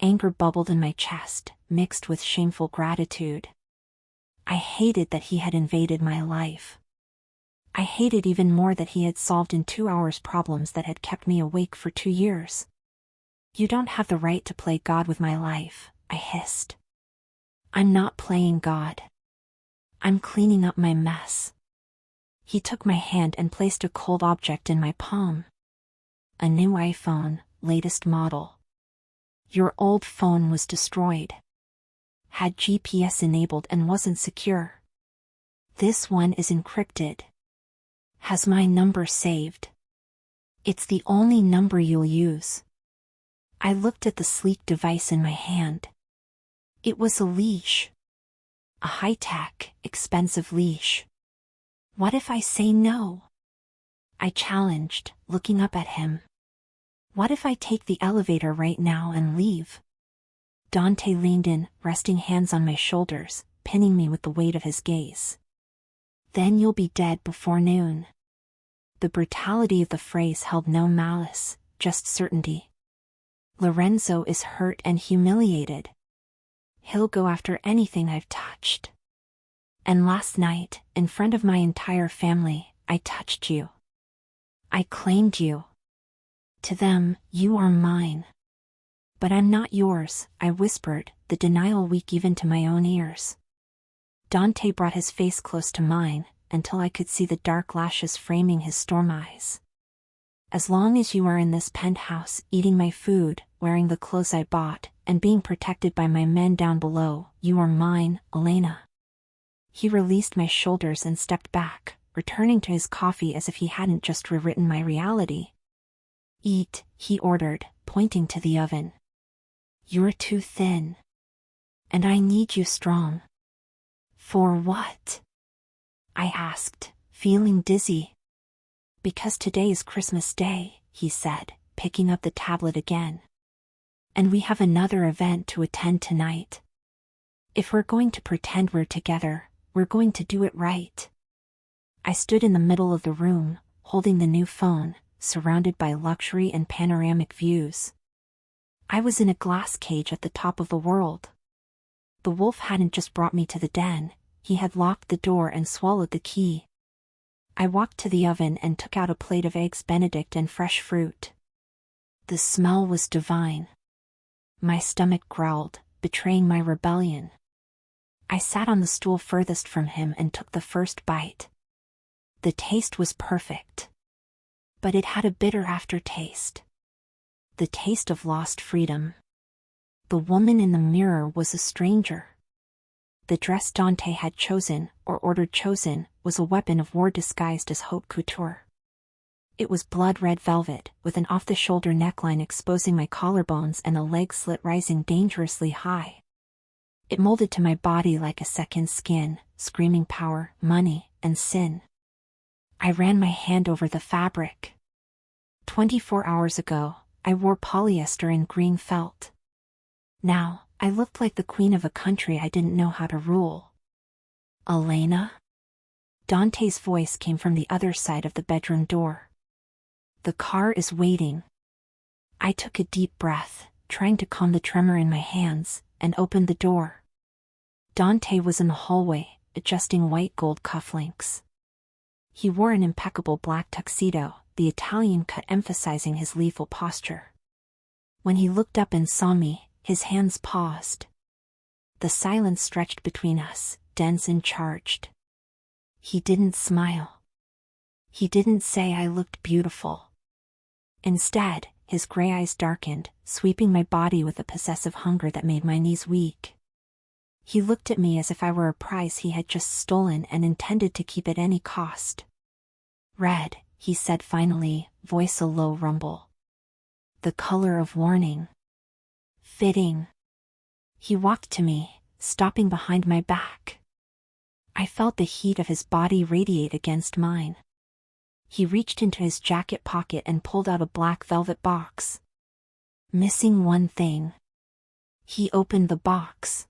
Anger bubbled in my chest, mixed with shameful gratitude. I hated that he had invaded my life. I hated even more that he had solved in 2 hours problems that had kept me awake for 2 years. You don't have the right to play God with my life, I hissed. I'm not playing God. I'm cleaning up my mess. He took my hand and placed a cold object in my palm. A new iPhone, latest model. Your old phone was destroyed. Had GPS enabled and wasn't secure. This one is encrypted. Has my number saved. It's the only number you'll use. I looked at the sleek device in my hand. It was a leash. A high-tech, expensive leash. What if I say no? I challenged, looking up at him. What if I take the elevator right now and leave? Dante leaned in, resting hands on my shoulders, pinning me with the weight of his gaze. Then you'll be dead before noon. The brutality of the phrase held no malice, just certainty. Lorenzo is hurt and humiliated. He'll go after anything I've touched. And last night, in front of my entire family, I touched you. I claimed you. To them, you are mine. But I'm not yours, I whispered, the denial weak even to my own ears. Dante brought his face close to mine, until I could see the dark lashes framing his storm eyes. As long as you are in this penthouse, eating my food, wearing the clothes I bought, and being protected by my men down below, you are mine, Elena. He released my shoulders and stepped back, returning to his coffee as if he hadn't just rewritten my reality. Eat, he ordered, pointing to the oven. You're too thin. And I need you strong. For what? I asked, feeling dizzy. Because today is Christmas Day, he said, picking up the tablet again. And we have another event to attend tonight. If we're going to pretend we're together, we're going to do it right. I stood in the middle of the room, holding the new phone, surrounded by luxury and panoramic views. I was in a glass cage at the top of the world. The wolf hadn't just brought me to the den, he had locked the door and swallowed the key. I walked to the oven and took out a plate of eggs Benedict and fresh fruit. The smell was divine. My stomach growled, betraying my rebellion. I sat on the stool furthest from him and took the first bite. The taste was perfect. But it had a bitter aftertaste. The taste of lost freedom. The woman in the mirror was a stranger. The dress Dante had chosen, or ordered chosen, was a weapon of war disguised as haute couture. It was blood-red velvet, with an off-the-shoulder neckline exposing my collarbones and a leg slit rising dangerously high. It molded to my body like a second skin, screaming power, money, and sin. I ran my hand over the fabric. 24 hours ago, I wore polyester and green felt. Now, I looked like the queen of a country I didn't know how to rule. Elena? Dante's voice came from the other side of the bedroom door. The car is waiting. I took a deep breath, trying to calm the tremor in my hands, and opened the door. Dante was in the hallway, adjusting white gold cufflinks. He wore an impeccable black tuxedo, the Italian cut emphasizing his lethal posture. When he looked up and saw me, his hands paused. The silence stretched between us, dense and charged. He didn't smile. He didn't say I looked beautiful. Instead, his gray eyes darkened, sweeping my body with a possessive hunger that made my knees weak. He looked at me as if I were a prize he had just stolen and intended to keep at any cost. Red, he said finally, voice a low rumble. The color of warning. Fitting. He walked to me, stopping behind my back. I felt the heat of his body radiate against mine. He reached into his jacket pocket and pulled out a black velvet box. Missing one thing. He opened the box.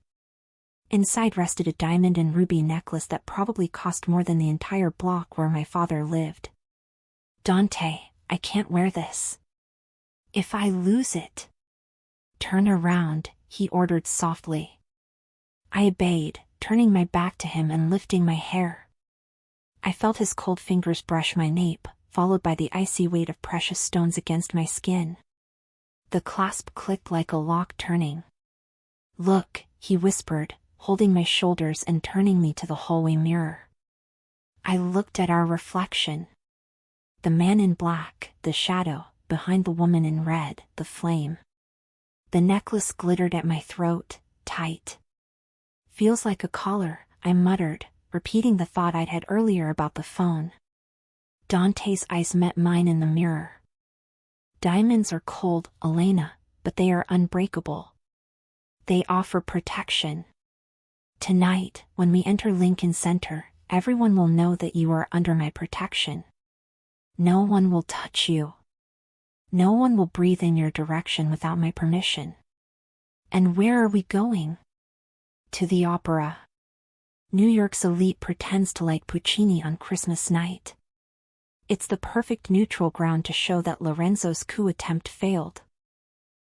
Inside rested a diamond and ruby necklace that probably cost more than the entire block where my father lived. Dante, I can't wear this. If I lose it. Turn around, he ordered softly. I obeyed, turning my back to him and lifting my hair. I felt his cold fingers brush my nape, followed by the icy weight of precious stones against my skin. The clasp clicked like a lock turning. Look, he whispered, holding my shoulders and turning me to the hallway mirror. I looked at our reflection. The man in black, the shadow, behind the woman in red, the flame. The necklace glittered at my throat, tight. Feels like a collar, I muttered, repeating the thought I'd had earlier about the phone. Dante's eyes met mine in the mirror. Diamonds are cold, Elena, but they are unbreakable. They offer protection. Tonight, when we enter Lincoln Center, everyone will know that you are under my protection. No one will touch you. No one will breathe in your direction without my permission. And where are we going? To the opera. New York's elite pretends to like Puccini on Christmas night. It's the perfect neutral ground to show that Lorenzo's coup attempt failed.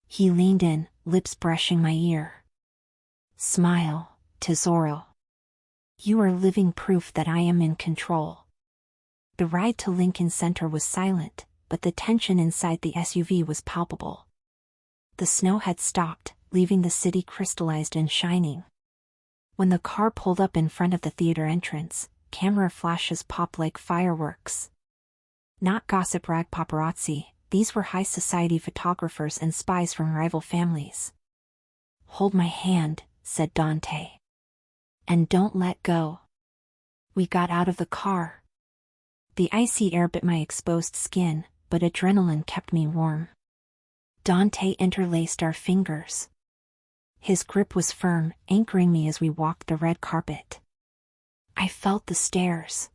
He leaned in, lips brushing my ear. Smile, Tesoro. You are living proof that I am in control. The ride to Lincoln Center was silent, but the tension inside the SUV was palpable. The snow had stopped, leaving the city crystallized and shining. When the car pulled up in front of the theater entrance, camera flashes popped like fireworks. Not gossip rag paparazzi, these were high society photographers and spies from rival families. Hold my hand, said Dante. And don't let go. We got out of the car. The icy air bit my exposed skin, but adrenaline kept me warm. Dante interlaced our fingers. His grip was firm, anchoring me as we walked the red carpet. I felt the stares.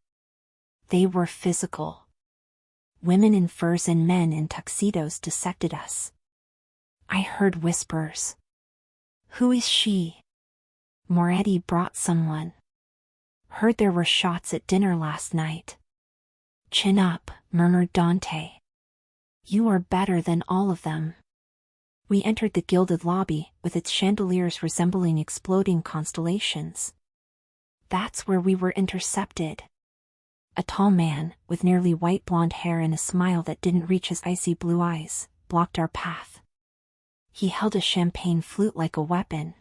They were physical. Women in furs and men in tuxedos dissected us. I heard whispers. Who is she? Moretti brought someone. Heard there were shots at dinner last night. Chin up, murmured Dante. You are better than all of them. We entered the gilded lobby, with its chandeliers resembling exploding constellations. That's where we were intercepted. A tall man, with nearly white blonde hair and a smile that didn't reach his icy blue eyes, blocked our path. He held a champagne flute like a weapon.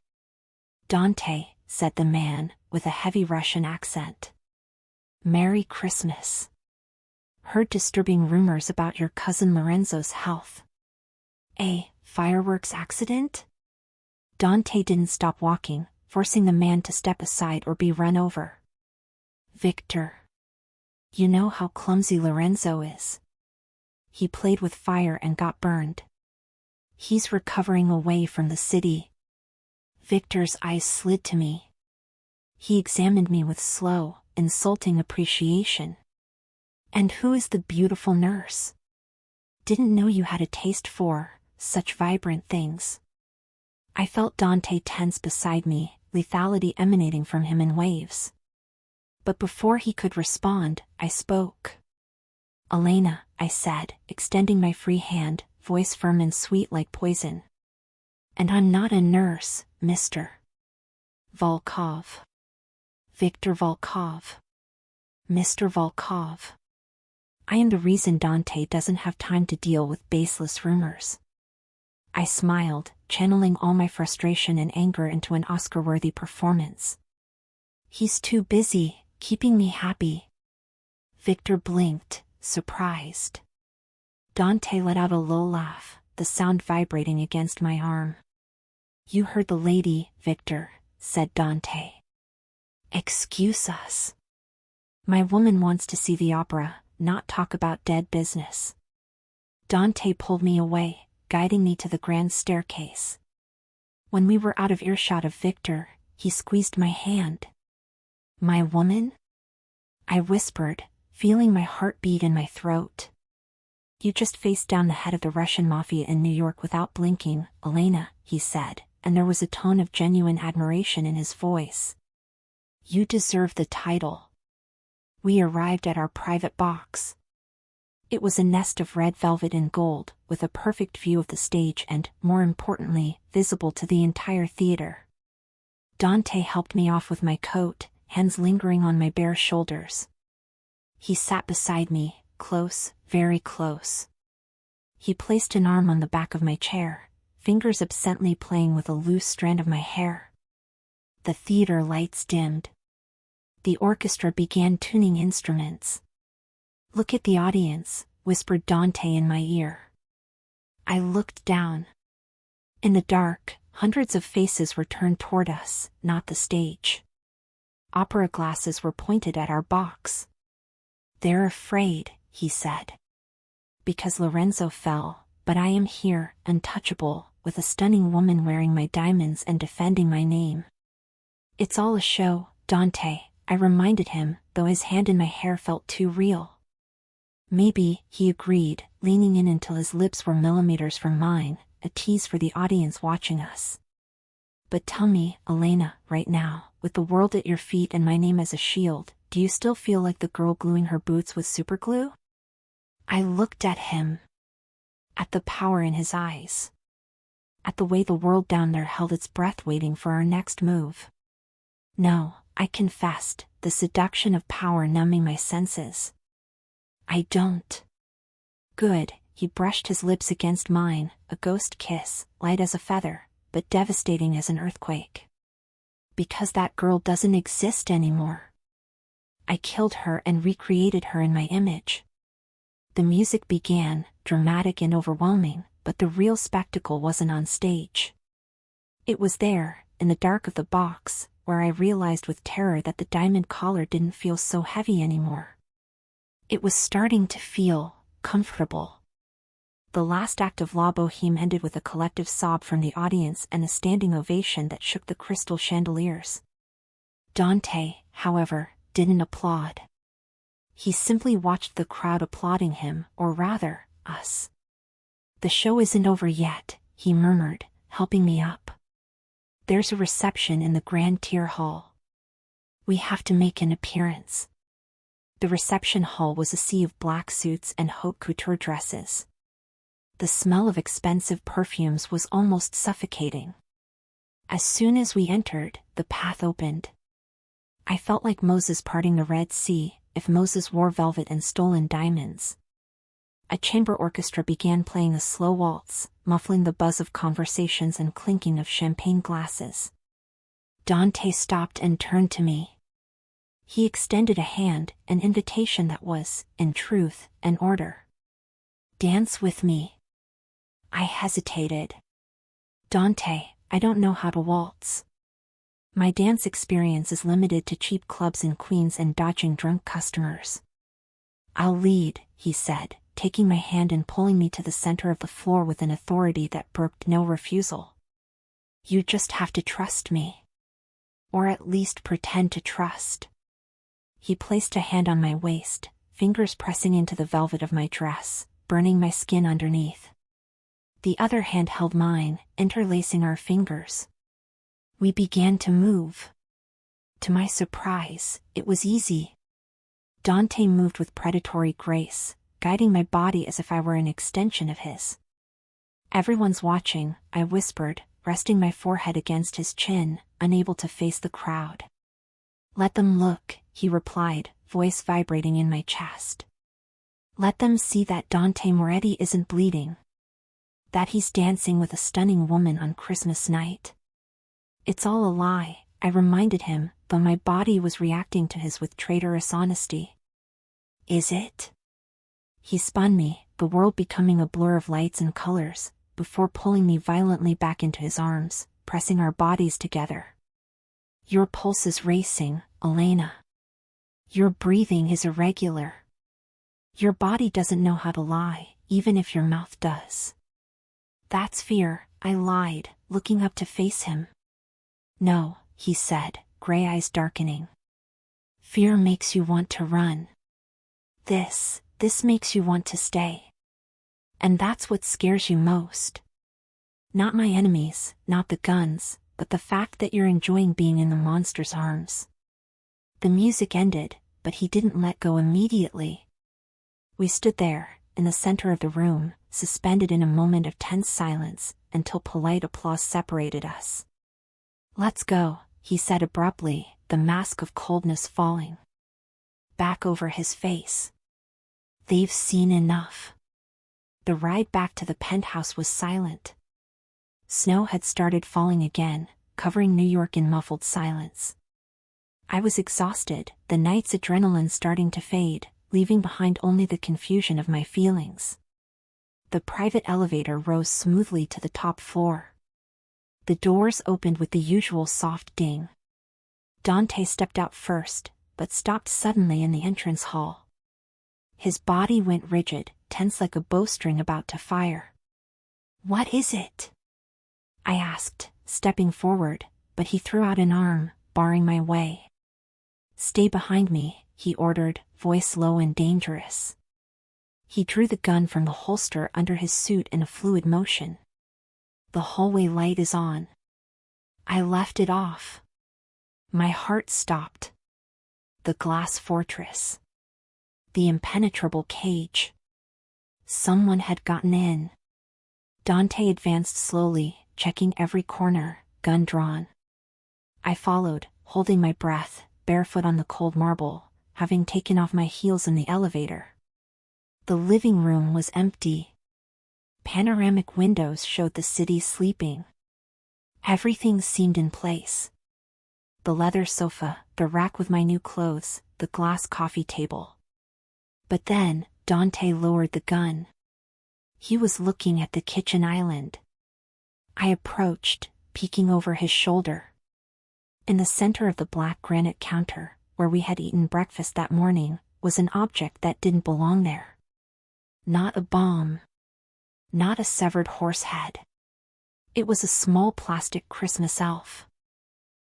"Dante," said the man, with a heavy Russian accent. "Merry Christmas. Heard disturbing rumors about your cousin Lorenzo's health. A fireworks accident?" Dante didn't stop walking, forcing the man to step aside or be run over. "Victor. You know how clumsy Lorenzo is. He played with fire and got burned. He's recovering away from the city." Victor's eyes slid to me. He examined me with slow, insulting appreciation. "And who is the beautiful nurse? Didn't know you had a taste for such vibrant things." I felt Dante tense beside me, lethality emanating from him in waves. But before he could respond, I spoke. "Elena," I said, extending my free hand, voice firm and sweet like poison. "And I'm not a nurse, Mr. Volkov. Viktor Volkov. Mr. Volkov. I am the reason Dante doesn't have time to deal with baseless rumors." I smiled, channeling all my frustration and anger into an Oscar-worthy performance. "He's too busy, keeping me happy." Victor blinked, surprised. Dante let out a low laugh, the sound vibrating against my arm. "You heard the lady, Victor," said Dante. "Excuse us. My woman wants to see the opera, not talk about dead business." Dante pulled me away, guiding me to the grand staircase. When we were out of earshot of Victor, he squeezed my hand. "My woman?" I whispered, feeling my heart beat in my throat. "You just faced down the head of the Russian mafia in New York without blinking, Elena," he said, and there was a tone of genuine admiration in his voice. "You deserve the title." We arrived at our private box. It was a nest of red velvet and gold, with a perfect view of the stage and, more importantly, visible to the entire theater. Dante helped me off with my coat, hands lingering on my bare shoulders. He sat beside me, close, very close. He placed an arm on the back of my chair, fingers absently playing with a loose strand of my hair. The theater lights dimmed. The orchestra began tuning instruments. "Look at the audience," whispered Dante in my ear. I looked down. In the dark, hundreds of faces were turned toward us, not the stage. Opera glasses were pointed at our box. "They're afraid," he said. "Because Lorenzo fell, but I am here, untouchable, with a stunning woman wearing my diamonds and defending my name." "It's all a show, Dante," I reminded him, though his hand in my hair felt too real. "Maybe," he agreed, leaning in until his lips were millimeters from mine, a tease for the audience watching us. "But tell me, Elena, right now, with the world at your feet and my name as a shield, do you still feel like the girl gluing her boots with superglue?" I looked at him. At the power in his eyes. At the way the world down there held its breath waiting for our next move. "No," I confessed, the seduction of power numbing my senses. "I don't." "Good," he brushed his lips against mine, a ghost kiss, light as a feather, but devastating as an earthquake. "Because that girl doesn't exist anymore. I killed her and recreated her in my image." The music began, dramatic and overwhelming, but the real spectacle wasn't on stage. It was there, in the dark of the box, where I realized with terror that the diamond collar didn't feel so heavy anymore. It was starting to feel comfortable. The last act of La Boheme ended with a collective sob from the audience and a standing ovation that shook the crystal chandeliers. Dante, however, didn't applaud. He simply watched the crowd applauding him, or rather, us. "The show isn't over yet," he murmured, helping me up. "There's a reception in the Grand Tier Hall. We have to make an appearance." The reception hall was a sea of black suits and haute couture dresses. The smell of expensive perfumes was almost suffocating. As soon as we entered, the path opened. I felt like Moses parting the Red Sea, if Moses wore velvet and stolen diamonds. a chamber orchestra began playing a slow waltz, muffling the buzz of conversations and clinking of champagne glasses. Dante stopped and turned to me. He extended a hand, an invitation that was, in truth, an order. "Dance with me." I hesitated. "Dante, I don't know how to waltz. My dance experience is limited to cheap clubs in Queens and dodging drunk customers." "I'll lead," he said, taking my hand and pulling me to the center of the floor with an authority that brooked no refusal. "You just have to trust me. Or at least pretend to trust." He placed a hand on my waist, fingers pressing into the velvet of my dress, burning my skin underneath. The other hand held mine, interlacing our fingers. We began to move. To my surprise, it was easy. Dante moved with predatory grace, guiding my body as if I were an extension of his. "Everyone's watching," I whispered, resting my forehead against his chin, unable to face the crowd. "Let them look," he replied, voice vibrating in my chest. "Let them see that Dante Moretti isn't bleeding. That he's dancing with a stunning woman on Christmas night." "It's all a lie," I reminded him, though my body was reacting to his with traitorous honesty. "Is it?" He spun me, the world becoming a blur of lights and colors, before pulling me violently back into his arms, pressing our bodies together. "Your pulse is racing, Elena. Your breathing is irregular. Your body doesn't know how to lie, even if your mouth does." "That's fear," I lied, looking up to face him. "No," he said, gray eyes darkening. "Fear makes you want to run. This makes you want to stay. And that's what scares you most. Not my enemies, not the guns, but the fact that you're enjoying being in the monster's arms." The music ended, but he didn't let go immediately. We stood there, in the center of the room, suspended in a moment of tense silence, until polite applause separated us. "Let's go," he said abruptly, the mask of coldness falling back over his face. "They've seen enough." The ride back to the penthouse was silent. Snow had started falling again, covering New York in muffled silence. I was exhausted, the night's adrenaline starting to fade, leaving behind only the confusion of my feelings. The private elevator rose smoothly to the top floor. The doors opened with the usual soft ding. Dante stepped out first, but stopped suddenly in the entrance hall. His body went rigid, tense like a bowstring about to fire. "What is it?" I asked, stepping forward, but he threw out an arm, barring my way. "Stay behind me," he ordered, voice low and dangerous. He drew the gun from the holster under his suit in a fluid motion. "The hallway light is on." I left it off. My heart stopped. The glass fortress. The impenetrable cage. Someone had gotten in. Dante advanced slowly, checking every corner, gun drawn. I followed, holding my breath, barefoot on the cold marble, having taken off my heels in the elevator. The living room was empty. Panoramic windows showed the city sleeping. Everything seemed in place. The leather sofa, the rack with my new clothes, the glass coffee table. But then, Dante lowered the gun. He was looking at the kitchen island. I approached, peeking over his shoulder. In the center of the black granite counter, where we had eaten breakfast that morning, was an object that didn't belong there. Not a bomb. Not a severed horse head. It was a small plastic Christmas elf.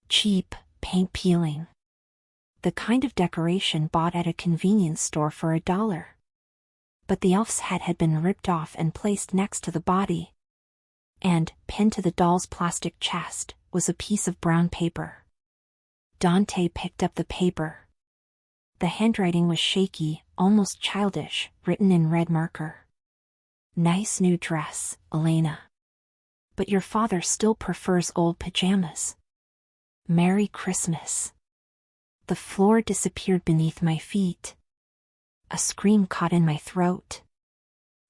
Cheap, paint peeling. The kind of decoration bought at a convenience store for $1. But the elf's head had been ripped off and placed next to the body. And, pinned to the doll's plastic chest, was a piece of brown paper. Dante picked up the paper. The handwriting was shaky, almost childish, written in red marker. "Nice new dress, Elena. But your father still prefers old pajamas. Merry Christmas." The floor disappeared beneath my feet. A scream caught in my throat.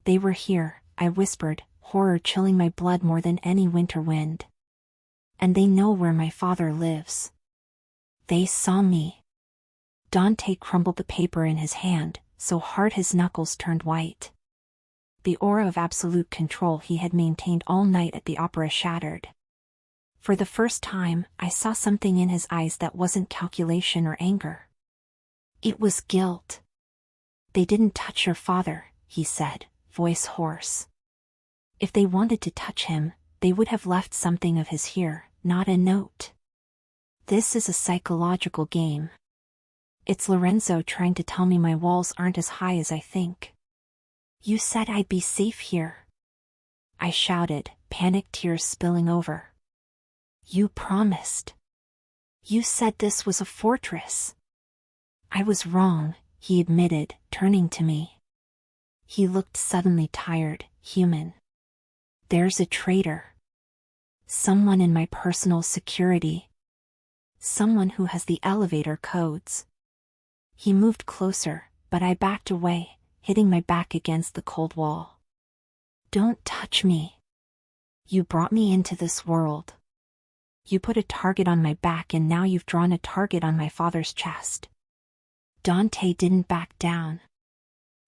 They were here, I whispered, horror chilling my blood more than any winter wind. And they know where my father lives. They saw me. Dante crumbled the paper in his hand, so hard his knuckles turned white. The aura of absolute control he had maintained all night at the opera shattered. For the first time, I saw something in his eyes that wasn't calculation or anger. It was guilt. They didn't touch your father, he said, voice hoarse. If they wanted to touch him, they would have left something of his here, not a note. This is a psychological game. It's Lorenzo trying to tell me my walls aren't as high as I think. You said I'd be safe here. I shouted, panic tears spilling over. You promised. You said this was a fortress. I was wrong, he admitted, turning to me. He looked suddenly tired, human. There's a traitor. Someone in my personal security. Someone who has the elevator codes. He moved closer, but I backed away, hitting my back against the cold wall. Don't touch me. You brought me into this world. You put a target on my back and now you've drawn a target on my father's chest. Dante didn't back down.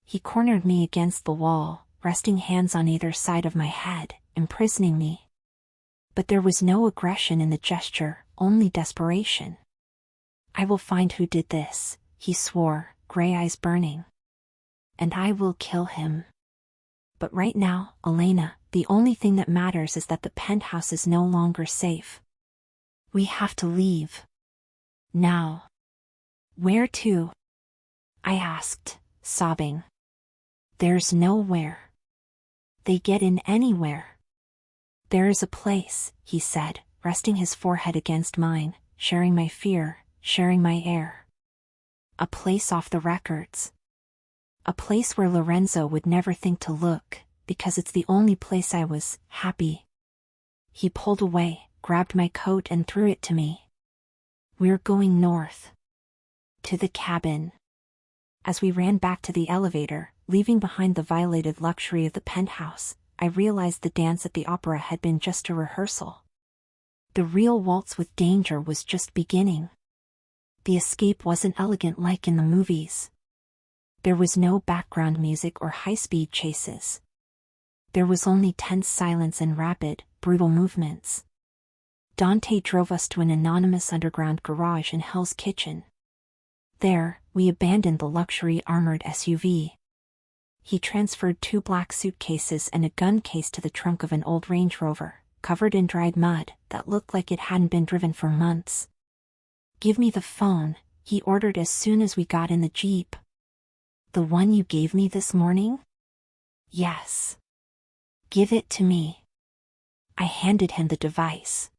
He cornered me against the wall, resting hands on either side of my head, imprisoning me. But there was no aggression in the gesture, only desperation. I will find who did this, he swore, gray eyes burning. And I will kill him. But right now, Elena, the only thing that matters is that the penthouse is no longer safe. We have to leave. Now. Where to? I asked, sobbing. There's nowhere. They get in anywhere. There is a place, he said, resting his forehead against mine, sharing my fear, sharing my air. A place off the records. A place where Lorenzo would never think to look, because it's the only place I was happy. He pulled away, grabbed my coat and threw it to me. We're going north. To the cabin. As we ran back to the elevator, leaving behind the violated luxury of the penthouse, I realized the dance at the opera had been just a rehearsal. The real waltz with danger was just beginning. The escape wasn't elegant like in the movies. There was no background music or high-speed chases. There was only tense silence and rapid, brutal movements. Dante drove us to an anonymous underground garage in Hell's Kitchen. There, we abandoned the luxury armored SUV. He transferred 2 black suitcases and a gun case to the trunk of an old Range Rover, covered in dried mud, that looked like it hadn't been driven for months. Give me the phone, he ordered as soon as we got in the Jeep. The one you gave me this morning? Yes. Give it to me. I handed him the device.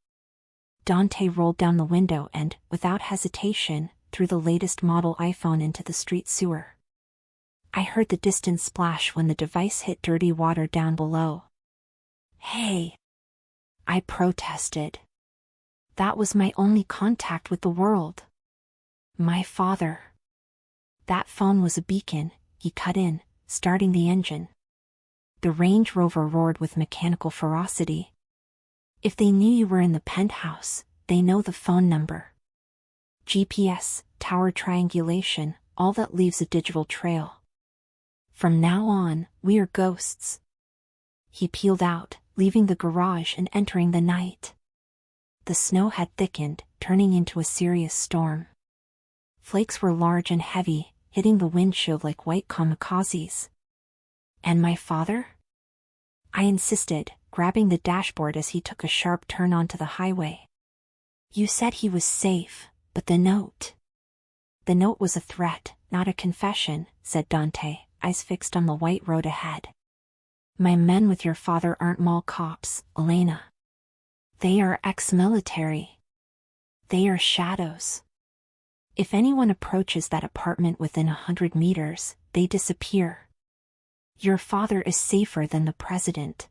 Dante rolled down the window and, without hesitation, threw the latest model iPhone into the street sewer. I heard the distant splash when the device hit dirty water down below. Hey! I protested. That was my only contact with the world. My father. That phone was a beacon, he cut in, starting the engine. The Range Rover roared with mechanical ferocity. If they knew you were in the penthouse, they know the phone number. GPS, tower triangulation, all that leaves a digital trail. From now on, we are ghosts. He peeled out, leaving the garage and entering the night. The snow had thickened, turning into a serious storm. Flakes were large and heavy, hitting the windshield like white kamikazes. And my father? I insisted, grabbing the dashboard as he took a sharp turn onto the highway. You said he was safe, but the note. The note was a threat, not a confession, said Dante, eyes fixed on the white road ahead. My men with your father aren't mall cops, Elena. They are ex-military. They are shadows. If anyone approaches that apartment within 100 meters, they disappear. Your father is safer than the president.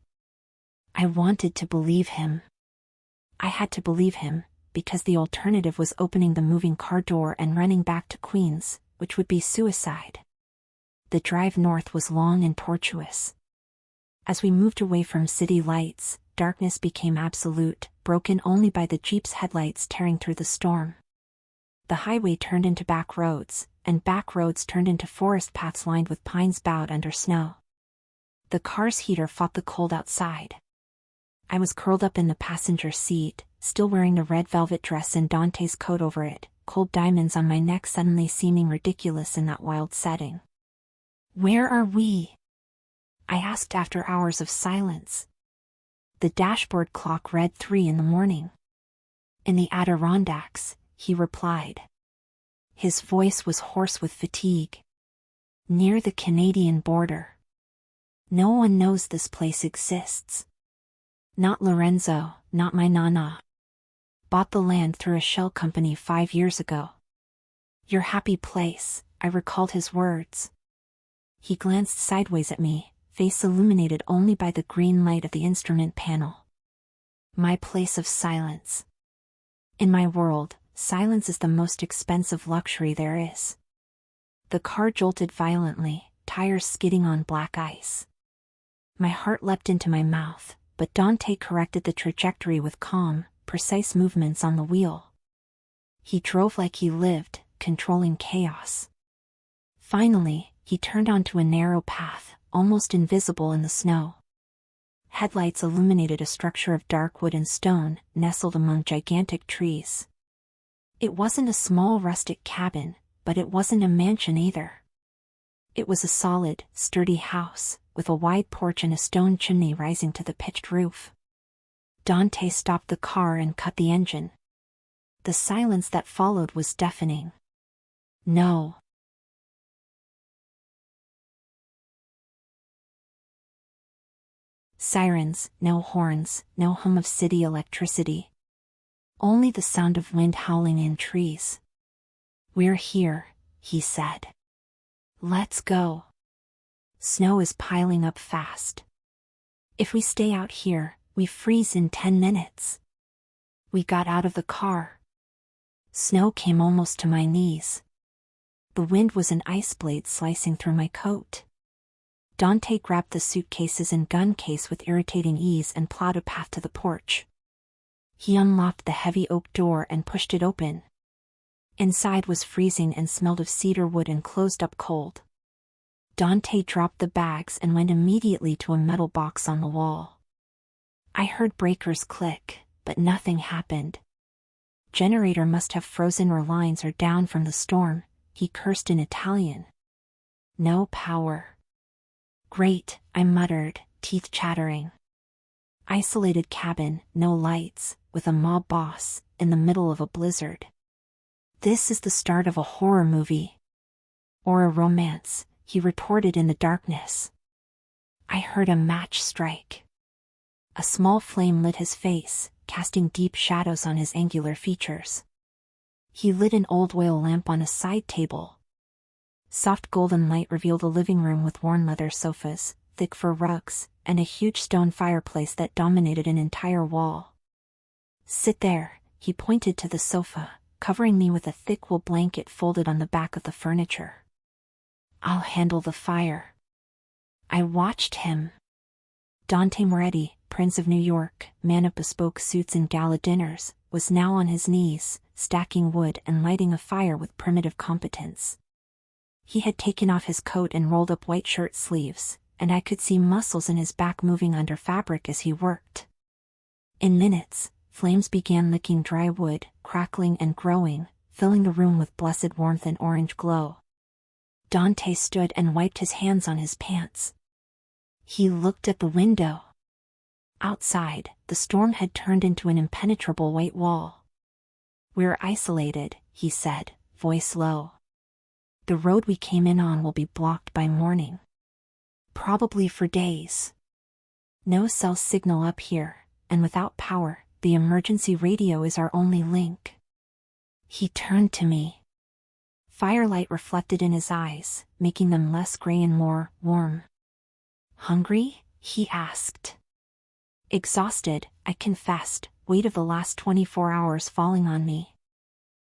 I wanted to believe him. I had to believe him, because the alternative was opening the moving car door and running back to Queens, which would be suicide. The drive north was long and tortuous. As we moved away from city lights, darkness became absolute, broken only by the Jeep's headlights tearing through the storm. The highway turned into back roads, and back roads turned into forest paths lined with pines bowed under snow. The car's heater fought the cold outside. I was curled up in the passenger seat, still wearing the red velvet dress and Dante's coat over it, cold diamonds on my neck suddenly seeming ridiculous in that wild setting. "Where are we?" I asked after hours of silence. The dashboard clock read 3 in the morning. "In the Adirondacks," he replied. His voice was hoarse with fatigue. "Near the Canadian border. No one knows this place exists. Not Lorenzo, not my nana. Bought the land through a shell company 5 years ago." "Your happy place," I recalled his words. He glanced sideways at me, face illuminated only by the green light of the instrument panel. "My place of silence. In my world, silence is the most expensive luxury there is." The car jolted violently, tires skidding on black ice. My heart leapt into my mouth, but Dante corrected the trajectory with calm, precise movements on the wheel. He drove like he lived, controlling chaos. Finally, he turned onto a narrow path, almost invisible in the snow. Headlights illuminated a structure of dark wood and stone, nestled among gigantic trees. It wasn't a small rustic cabin, but it wasn't a mansion either. It was a solid, sturdy house, with a wide porch and a stone chimney rising to the pitched roof. Dante stopped the car and cut the engine. The silence that followed was deafening. No. Sirens, no horns, no hum of city electricity. Only the sound of wind howling in trees. "We're here," he said. "Let's go. Snow is piling up fast. If we stay out here, we freeze in 10 minutes." We got out of the car. Snow came almost to my knees. The wind was an ice blade slicing through my coat. Dante grabbed the suitcases and gun case with irritating ease and plowed a path to the porch. He unlocked the heavy oak door and pushed it open. Inside was freezing and smelled of cedar wood and closed up cold. Dante dropped the bags and went immediately to a metal box on the wall. I heard breakers click, but nothing happened. Generator must have frozen or lines are down from the storm, he cursed in Italian. No power. "Great," I muttered, teeth chattering. Isolated cabin, no lights, with a mob boss, in the middle of a blizzard. This is the start of a horror movie. Or a romance, he retorted in the darkness. I heard a match strike. A small flame lit his face, casting deep shadows on his angular features. He lit an old oil lamp on a side table. Soft golden light revealed a living room with worn leather sofas, thick fur rugs, and a huge stone fireplace that dominated an entire wall. "Sit there," he pointed to the sofa, covering me with a thick wool blanket folded on the back of the furniture. "I'll handle the fire." I watched him. Dante Moretti, Prince of New York, man of bespoke suits and gala dinners, was now on his knees, stacking wood and lighting a fire with primitive competence. He had taken off his coat and rolled up white shirt sleeves, and I could see muscles in his back moving under fabric as he worked. In minutes, flames began licking dry wood, crackling and growing, filling the room with blessed warmth and orange glow. Dante stood and wiped his hands on his pants. He looked at the window. Outside, the storm had turned into an impenetrable white wall. "We're isolated," he said, voice low. "The road we came in on will be blocked by morning. Probably for days. No cell signal up here, and without power, the emergency radio is our only link." He turned to me. Firelight reflected in his eyes, making them less gray and more warm. "Hungry?" he asked. Exhausted, I confessed, weight of the last 24 hours falling on me.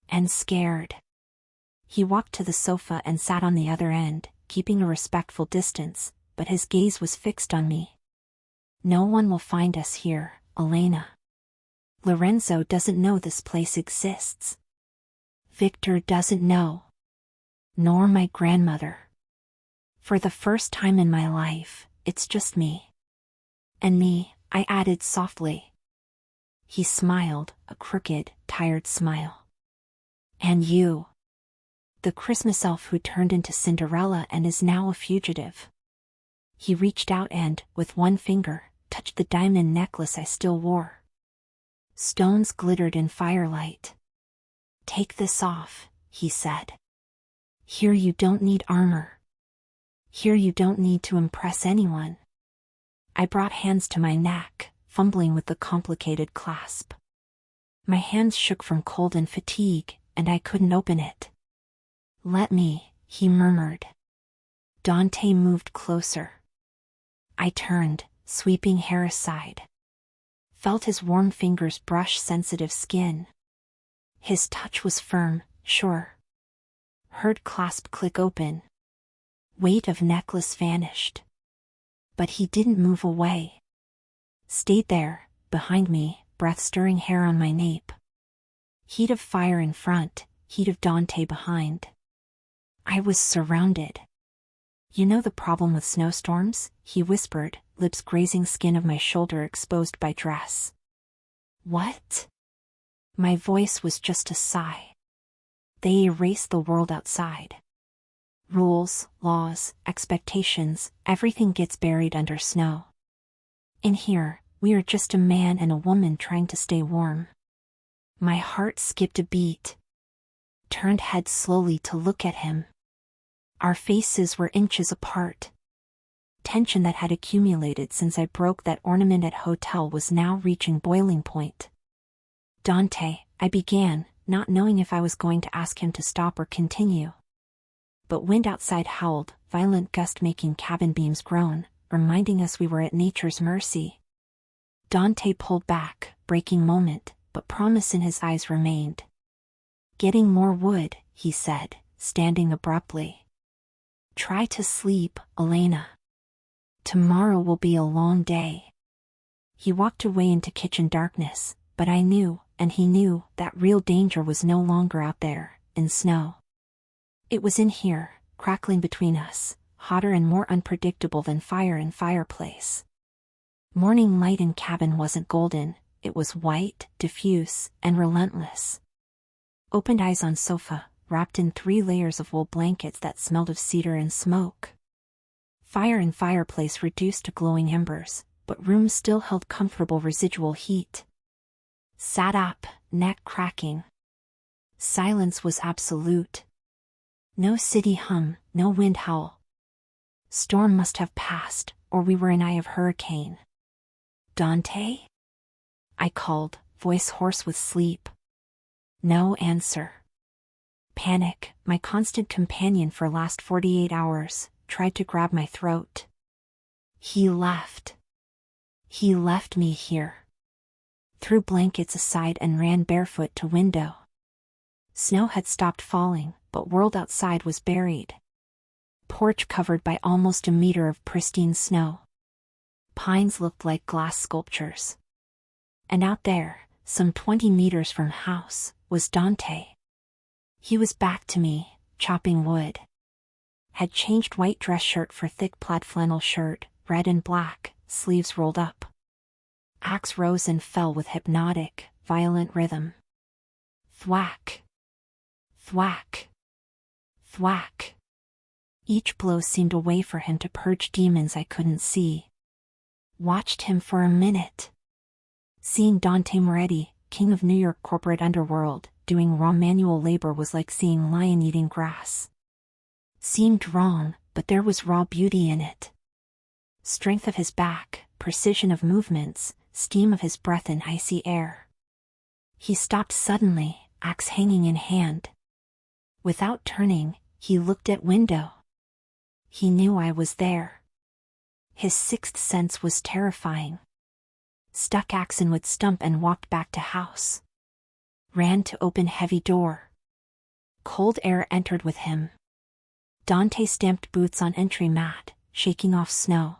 And scared. He walked to the sofa and sat on the other end, keeping a respectful distance, but his gaze was fixed on me. No one will find us here, Elena. Lorenzo doesn't know this place exists. Victor doesn't know. Nor my grandmother. For the first time in my life, it's just me. And me, I added softly. He smiled, a crooked, tired smile. And you. The Christmas elf who turned into Cinderella and is now a fugitive. He reached out and, with one finger, touched the diamond necklace I still wore. Stones glittered in firelight. Take this off, he said. Here you don't need armor. Here you don't need to impress anyone. I brought hands to my neck, fumbling with the complicated clasp. My hands shook from cold and fatigue, and I couldn't open it. Let me, he murmured. Dante moved closer. I turned, sweeping hair aside. Felt his warm fingers brush sensitive skin. His touch was firm, sure. Heard clasp click open. Weight of necklace vanished. But he didn't move away. Stayed there, behind me, breath-stirring hair on my nape. Heat of fire in front, heat of Dante behind. I was surrounded. You know the problem with snowstorms? He whispered, lips grazing skin of my shoulder exposed by dress. What? My voice was just a sigh. They erase the world outside. Rules, laws, expectations, everything gets buried under snow. In here, we are just a man and a woman trying to stay warm. My heart skipped a beat. Turned head slowly to look at him. Our faces were inches apart. Tension that had accumulated since I broke that ornament at hotel was now reaching boiling point. Dante, I began, not knowing if I was going to ask him to stop or continue. But wind outside howled, violent gust making cabin beams groan, reminding us we were at nature's mercy. Dante pulled back, breaking moment, but promise in his eyes remained. Getting more wood, he said, standing abruptly. Try to sleep, Elena. Tomorrow will be a long day. He walked away into kitchen darkness, but I knew, and he knew, that real danger was no longer out there, in snow. It was in here, crackling between us, hotter and more unpredictable than fire in fireplace. Morning light in cabin wasn't golden, it was white, diffuse, and relentless. Opened eyes on sofa, wrapped in 3 layers of wool blankets that smelled of cedar and smoke. Fire in fireplace reduced to glowing embers, but room still held comfortable residual heat. Sat up, neck cracking. Silence was absolute. No city hum, no wind howl. Storm must have passed, or we were in eye of hurricane. Dante? I called, voice hoarse with sleep. No answer. Panic, my constant companion for last 48 hours, tried to grab my throat. He left. He left me here. Threw blankets aside and ran barefoot to window. Snow had stopped falling, but world outside was buried. Porch covered by almost a meter of pristine snow. Pines looked like glass sculptures. And out there, some 20 meters from house, was Dante. He was back to me, chopping wood. Had changed white dress shirt for thick plaid flannel shirt, red and black, sleeves rolled up. Axe rose and fell with hypnotic, violent rhythm. Thwack. Thwack. Thwack. Each blow seemed a way for him to purge demons I couldn't see. Watched him for a minute. Seeing Dante Moretti, king of New York corporate underworld, doing raw manual labor was like seeing lion eating grass. Seemed wrong, but there was raw beauty in it. Strength of his back, precision of movements, steam of his breath in icy air. He stopped suddenly, axe hanging in hand. Without turning, he looked at window. He knew I was there. His sixth sense was terrifying. Stuck axe in wood stump and walked back to house. Ran to open heavy door. Cold air entered with him. Dante stamped boots on entry mat, shaking off snow.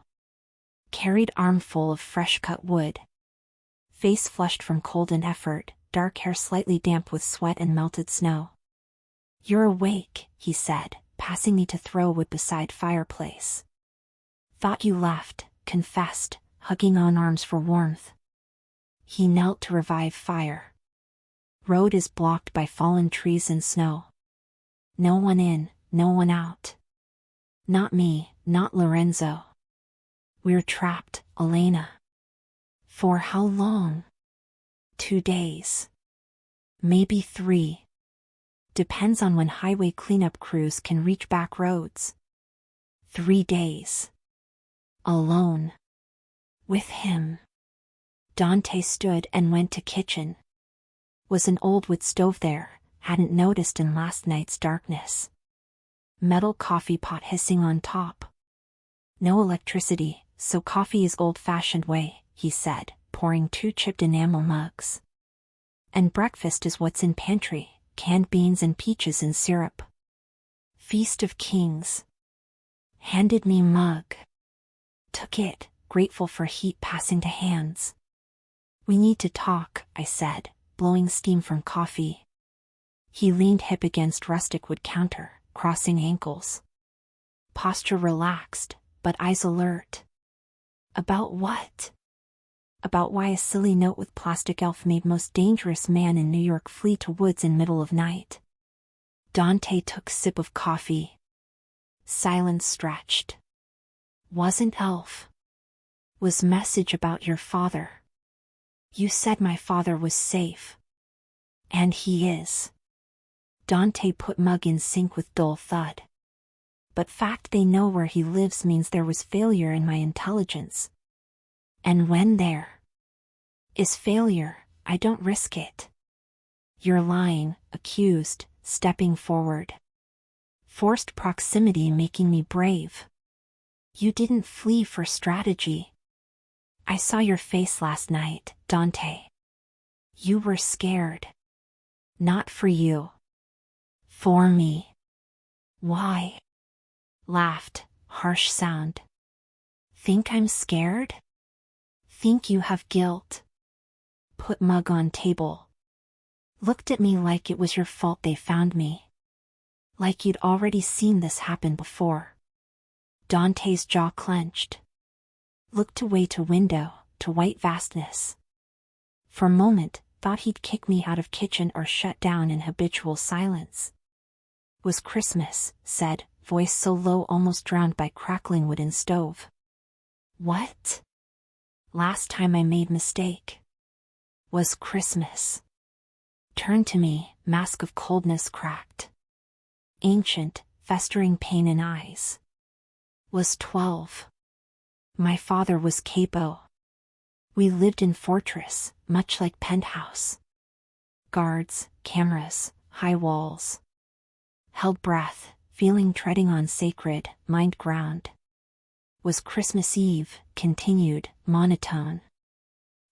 Carried armful of fresh-cut wood. Face flushed from cold and effort, dark hair slightly damp with sweat and melted snow. "You're awake," he said, passing me to throw wood beside fireplace. "Thought you left," confessed, hugging on arms for warmth. He knelt to revive fire. "Road is blocked by fallen trees and snow. No one in, no one out. Not me, not Lorenzo. We're trapped, Elena." "For how long?" 2 days. Maybe 3. Depends on when highway cleanup crews can reach back roads. 3 days. Alone. With him. Dante stood and went to kitchen. Was an old wood stove there, hadn't noticed in last night's darkness. Metal coffee pot hissing on top. "No electricity, so coffee is old-fashioned way," he said, pouring 2 chipped enamel mugs. "And breakfast is what's in pantry, canned beans and peaches in syrup." Feast of Kings. Handed me mug. Took it, grateful for heat passing to hands. "We need to talk," I said, blowing steam from coffee. He leaned hip against rustic wood counter, crossing ankles. Posture relaxed, but eyes alert. "About what?" "About why a silly note with plastic elf made most dangerous man in New York flee to woods in middle of night." Dante took sip of coffee. Silence stretched. "Wasn't elf. Was message about your father. You said my father was safe. And he is." Dante put mug in sink with dull thud. "But fact they know where he lives means there was failure in my intelligence. And when there is failure, I don't risk it." "You're lying," accused, stepping forward. "Forced proximity making me brave. You didn't flee for strategy. I saw your face last night, Dante. You were scared. Not for you. For me." "Why?" Laughed, harsh sound. "Think I'm scared? Think you have guilt?" Put mug on table. Looked at me like it was your fault they found me. Like you'd already seen this happen before. Dante's jaw clenched. Looked away to window, to white vastness. For a moment, thought he'd kick me out of kitchen or shut down in habitual silence. "Was Christmas," said, voice so low almost drowned by crackling wood in stove. "What?" "Last time I made mistake. Was Christmas." Turned to me, mask of coldness cracked. Ancient, festering pain in eyes. "Was 12. My father was capo. We lived in fortress, much like penthouse. Guards, cameras, high walls. Held breath, feeling treading on sacred, mined ground. Was Christmas Eve," continued, monotone.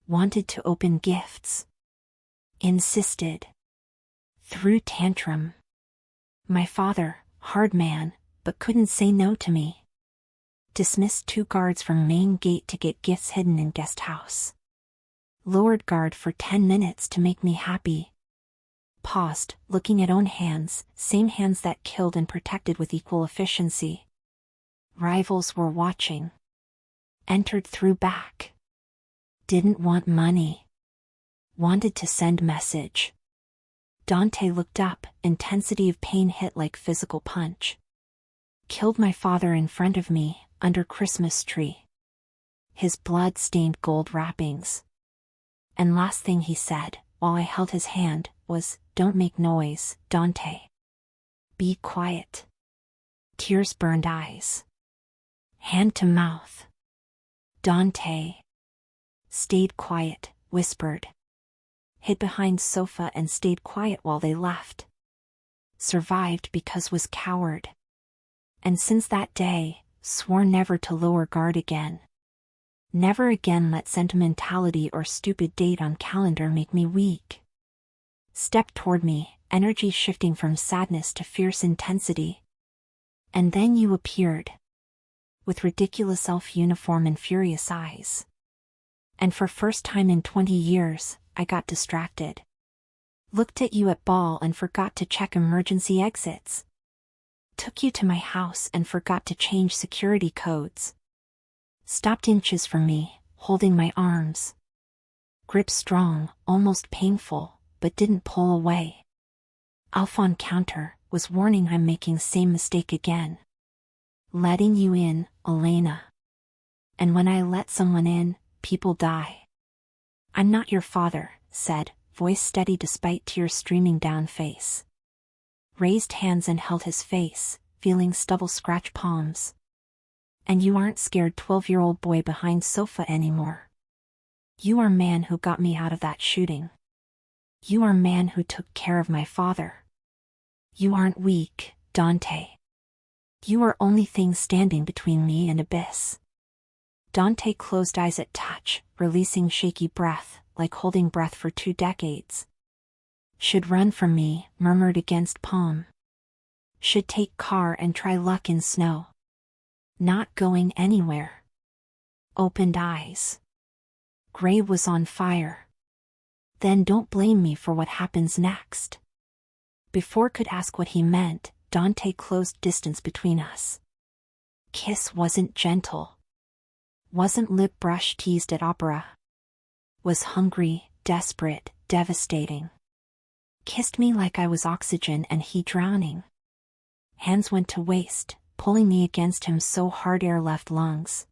"Wanted to open gifts. Insisted. Threw tantrum. My father, hard man, but couldn't say no to me. Dismissed 2 guards from main gate to get gifts hidden in guest house. Lowered guard for 10 minutes to make me happy." Paused, looking at own hands, same hands that killed and protected with equal efficiency. Rivals were watching. Entered through back. Didn't want money. Wanted to send message. Dante looked up, intensity of pain hit like physical punch. Killed my father in front of me, under Christmas tree. His blood-stained gold wrappings. And last thing he said, while I held his hand, was, "Don't make noise, Dante. Be quiet." Tears burned eyes. Hand to mouth. "Dante." Stayed quiet, whispered. Hid behind sofa and stayed quiet while they left. Survived because was coward. And since that day, swore never to lower guard again. Never again let sentimentality or stupid date on calendar make me weak. Stepped toward me, energy shifting from sadness to fierce intensity. And then you appeared. with ridiculous elf uniform and furious eyes. And for first time in 20 years, I got distracted. Looked at you at ball and forgot to check emergency exits. Took you to my house and forgot to change security codes. Stopped inches from me, holding my arms. Grip strong, almost painful, but didn't pull away. Elf on counter, was warning I'm making same mistake again. Letting you in, Elena. And when I let someone in, people die. I'm not your father, said, voice steady despite tears streaming down face. Raised hands and held his face, feeling stubble scratch palms. And you aren't scared 12-year-old boy behind sofa anymore. You are man who got me out of that shooting. You are man who took care of my father. You aren't weak, Dante. You are only thing standing between me and abyss. Dante closed eyes at touch, releasing shaky breath, like holding breath for 2 decades. Should run from me, murmured against palm. Should take car and try luck in snow. Not going anywhere. Opened eyes. Gray was on fire. Then don't blame me for what happens next. Before could ask what he meant, Dante closed distance between us. Kiss wasn't gentle. Wasn't lip brush teased at opera. Was hungry, desperate, devastating. Kissed me like I was oxygen and he drowning. Hands went to waist, pulling me against him so hard air left lungs.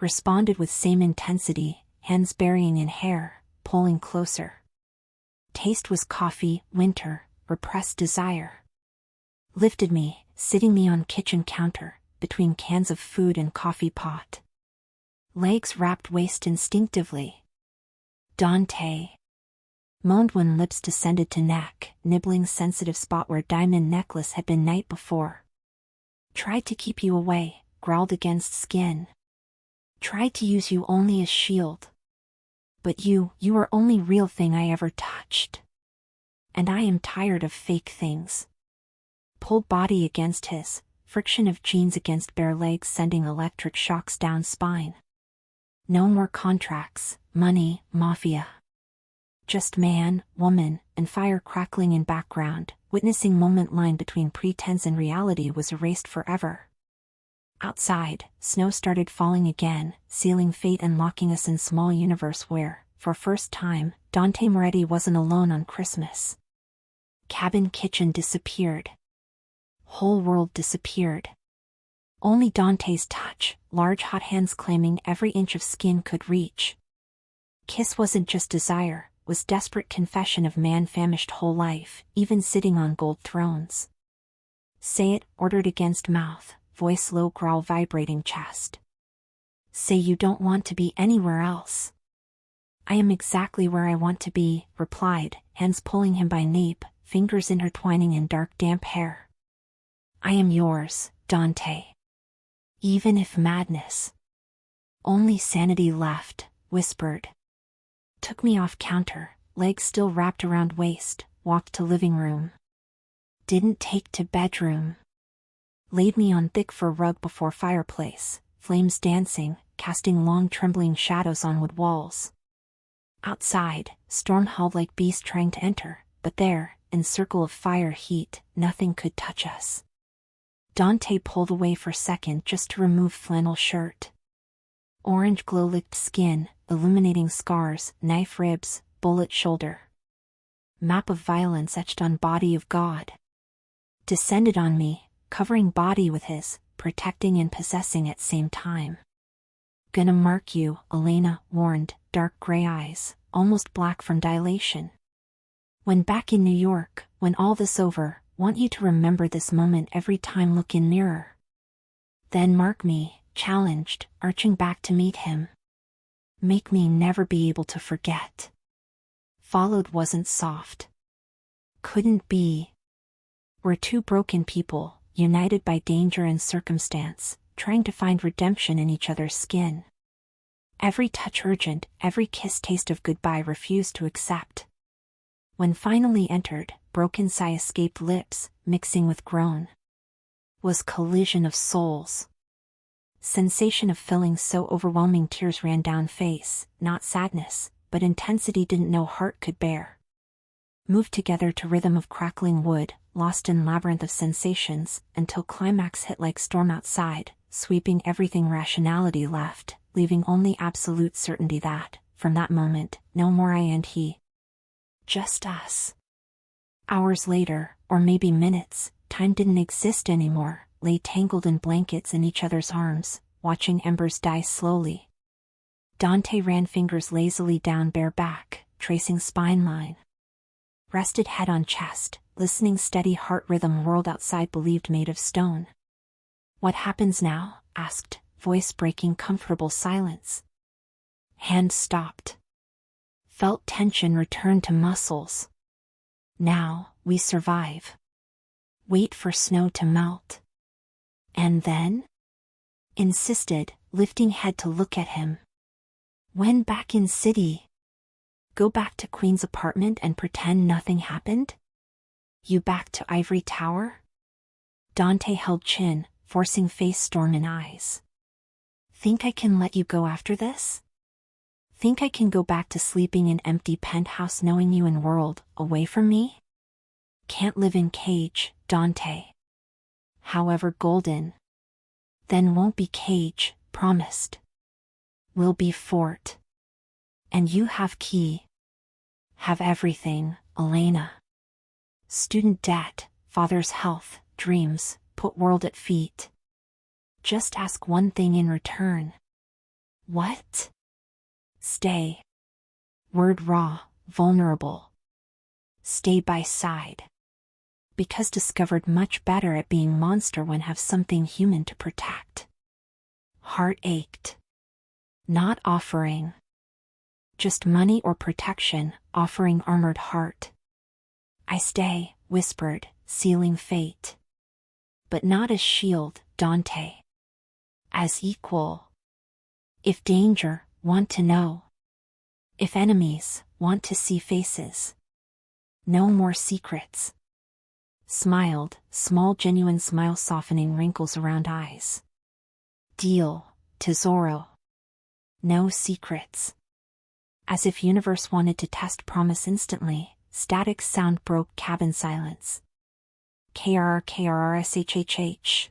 Responded with same intensity, hands burying in hair, pulling closer. Taste was coffee, winter, repressed desire. Lifted me, sitting me on kitchen counter, between cans of food and coffee pot. Legs wrapped waist instinctively. Dante. Moaned when lips descended to neck, nibbling sensitive spot where diamond necklace had been night before. Tried to keep you away, growled against skin. Tried to use you only as shield. But you are only real thing I ever touched. And I am tired of fake things. Pulled body against his, friction of jeans against bare legs sending electric shocks down spine. No more contracts, money, mafia. Just man, woman, and fire crackling in background, witnessing moment line between pretense and reality was erased forever. Outside, snow started falling again, sealing fate and locking us in small universe where, for first time, Dante Moretti wasn't alone on Christmas. Cabin kitchen disappeared. Whole world disappeared. Only Dante's touch, large hot hands claiming every inch of skin could reach. Kiss wasn't just desire, was desperate confession of man famished whole life, even sitting on gold thrones. Say it, ordered against mouth, voice low growl vibrating chest. Say you don't want to be anywhere else. I am exactly where I want to be, replied, hands pulling him by nape, fingers intertwining in dark damp hair. I am yours, Dante. Even if madness. Only sanity left, whispered. Took me off counter, legs still wrapped around waist, walked to living room. Didn't take to bedroom. Laid me on thick fur rug before fireplace, flames dancing, casting long trembling shadows on wood walls. Outside, storm howled like beast trying to enter, but there, in circle of fire heat, nothing could touch us. Dante pulled away for second just to remove flannel shirt. Orange glow licked skin, illuminating scars, knife ribs, bullet shoulder. Map of violence etched on body of God. Descended on me, covering body with his, protecting and possessing at same time. Gonna mark you, Elena warned, dark gray eyes, almost black from dilation. When back in New York, when all this over, want you to remember this moment every time look in mirror. Then mark me, challenged, arching back to meet him. Make me never be able to forget. Followed wasn't soft. Couldn't be. We're two broken people, united by danger and circumstance, trying to find redemption in each other's skin. Every touch urgent, every kiss taste of goodbye refused to accept. When finally entered, broken sigh escaped lips, mixing with groan. Was collision of souls. Sensation of filling so overwhelming tears ran down face, not sadness, but intensity didn't know heart could bear. Moved together to rhythm of crackling wood, lost in labyrinth of sensations, until climax hit like storm outside, sweeping everything rationality left, leaving only absolute certainty that, from that moment, no more I and he. Just us. Hours later, or maybe minutes, time didn't exist anymore, lay tangled in blankets in each other's arms, watching embers die slowly. Dante ran fingers lazily down bare back, tracing spine line. Rested head on chest, listening steady heart rhythm world outside believed made of stone. What happens now? Asked, voice breaking comfortable silence. Hand stopped. Felt tension return to muscles. Now, we survive. Wait for snow to melt. And then? Insisted, lifting head to look at him. When back in city? Go back to Queen's apartment and pretend nothing happened? You back to Ivory Tower? Dante held chin, forcing face storm in eyes. Think I can let you go after this? Think I can go back to sleeping in empty penthouse knowing you in world, away from me? Can't live in cage, Dante. However golden. Then won't be cage, promised. Will be fort. And you have key. Have everything, Elena. Student debt, father's health, dreams, put world at feet. Just ask one thing in return. What? Stay. Word raw, vulnerable. Stay by side. Because discovered much better at being monster when have something human to protect. Heart ached. Not offering. Just money or protection, offering armored heart. I stay, whispered, sealing fate. But not as shield, Dante. As equal. If danger, want to know. If enemies, want to see faces. No more secrets. Smiled, small genuine smile softening wrinkles around eyes. Deal, tesoro. No secrets. As if universe wanted to test promise instantly, static sound broke cabin silence. KRRKRRSHHH.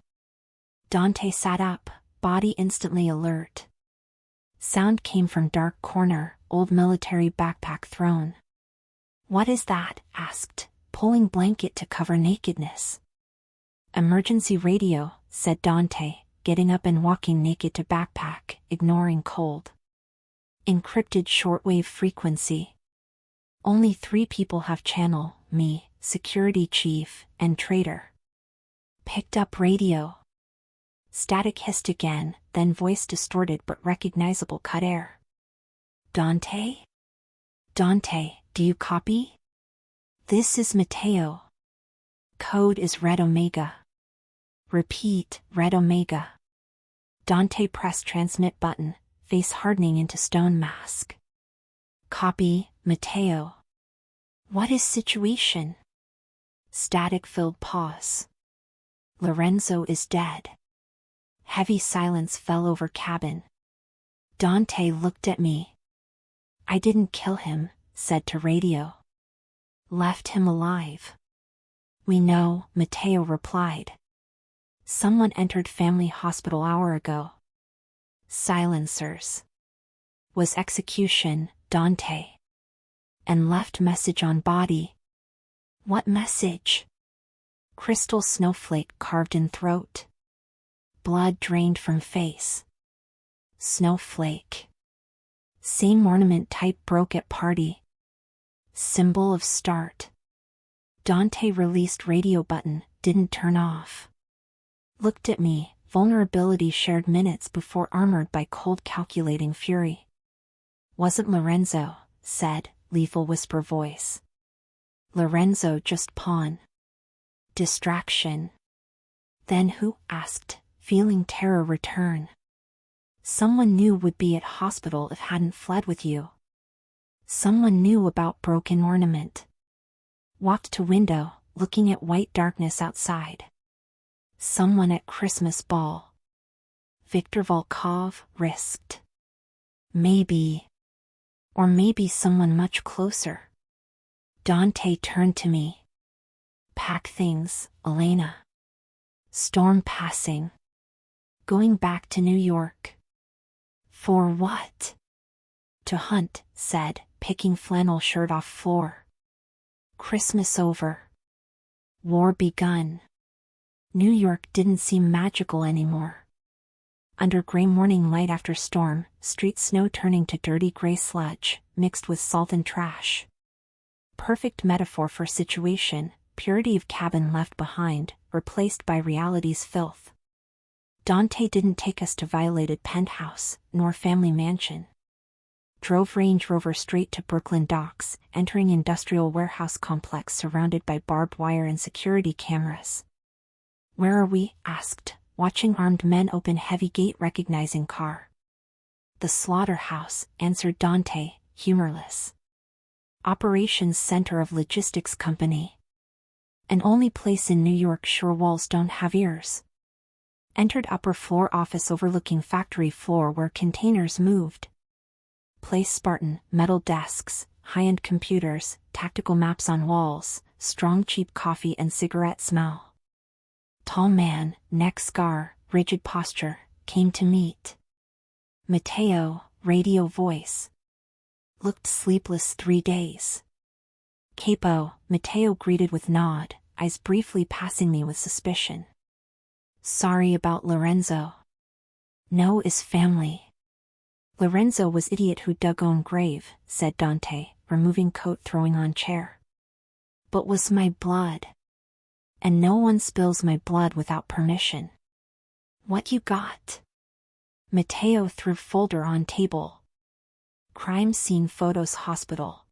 Dante sat up, body instantly alert. Sound came from dark corner, old military backpack thrown. What is that? Asked, pulling blanket to cover nakedness. Emergency radio, said Dante, getting up and walking naked to backpack, ignoring cold. Encrypted shortwave frequency. Only 3 people have channel, me, security chief, and traitor. Picked up radio. Static hissed again, then voice distorted but recognizable cut air. Dante? Dante, do you copy? This is Mateo. Code is Red Omega. Repeat, Red Omega. Dante pressed transmit button, face hardening into stone mask. Copy, Mateo. What is situation? Static-filled pause. Lorenzo is dead. Heavy silence fell over cabin. Dante looked at me. I didn't kill him, said to radio. Left him alive. We know, Mateo replied. Someone entered family hospital hour ago. Silencers. Was execution, Dante. And left message on body. What message? Crystal snowflake carved in throat. Blood drained from face. Snowflake. Same ornament type broke at party. Symbol of start. Dante released radio button, didn't turn off. Looked at me, vulnerability shared minutes before armored by cold calculating fury. Wasn't Lorenzo, said, lethal whisper voice. Lorenzo just pawn. Distraction. Then who? Asked, feeling terror return. Someone knew would be at hospital if hadn't fled with you. Someone knew about broken ornament. Walked to window, looking at white darkness outside. Someone at Christmas ball. Viktor Volkov risked. Maybe. Or maybe someone much closer. Dante turned to me. Pack things, Elena. Storm passing. Going back to New York. For what? To hunt, said, picking flannel shirt off floor. Christmas over. War begun. New York didn't seem magical anymore. Under gray morning light after storm, street snow turning to dirty gray sludge, mixed with salt and trash. Perfect metaphor for situation, purity of cabin left behind, replaced by reality's filth. Dante didn't take us to violated penthouse, nor family mansion. Drove Range Rover straight to Brooklyn docks, entering industrial warehouse complex surrounded by barbed wire and security cameras. Where are we? Asked, watching armed men open heavy gate recognizing car. The slaughterhouse, answered Dante, humorless. Operations center of logistics company. An only place in New York sure walls don't have ears. Entered upper floor office overlooking factory floor where containers moved. Place Spartan, metal desks, high-end computers, tactical maps on walls, strong cheap coffee and cigarette smell. Tall man, neck scar, rigid posture, came to meet. Matteo, radio voice. Looked sleepless 3 days. Capo, Matteo greeted with nod, eyes briefly passing me with suspicion. Sorry about Lorenzo. No is family. Lorenzo was idiot who dug own grave, said Dante, removing coat throwing on chair. But was my blood. And no one spills my blood without permission. What you got? Matteo threw folder on table. Crime scene photos hospital.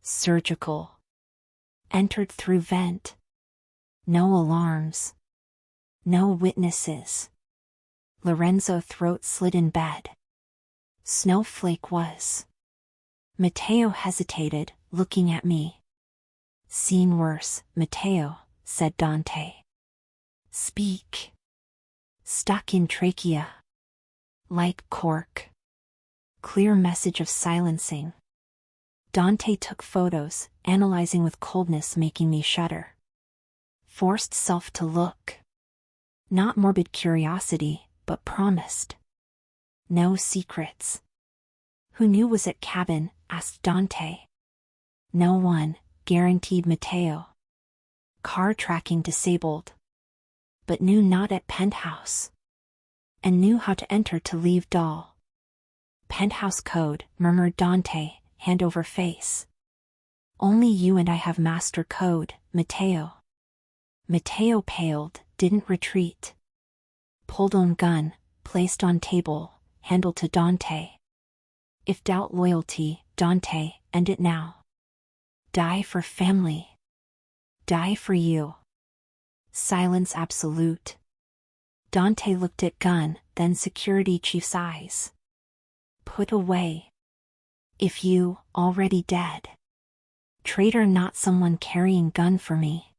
Surgical. Entered through vent. No alarms. No witnesses. Lorenzo throat slit in bed. Snowflake was. Matteo hesitated, looking at me. Seen worse, Matteo, said Dante. Speak. Stuck in trachea. Like cork. Clear message of silencing. Dante took photos, analyzing with coldness making me shudder. Forced self to look. Not morbid curiosity, but promised. No secrets. Who knew was at cabin? Asked Dante. No one, guaranteed Matteo. Car tracking disabled. But knew not at penthouse. And knew how to enter to leave doll. Penthouse code, murmured Dante, hand over face. Only you and I have master code, Matteo. Matteo paled, didn't retreat. Pulled on gun, placed on table, handle to Dante. If doubt loyalty, Dante, end it now. Die for family. Die for you. Silence absolute. Dante looked at gun, then security chief's eyes. Put away. If you, already dead. Traitor, not someone carrying gun for me.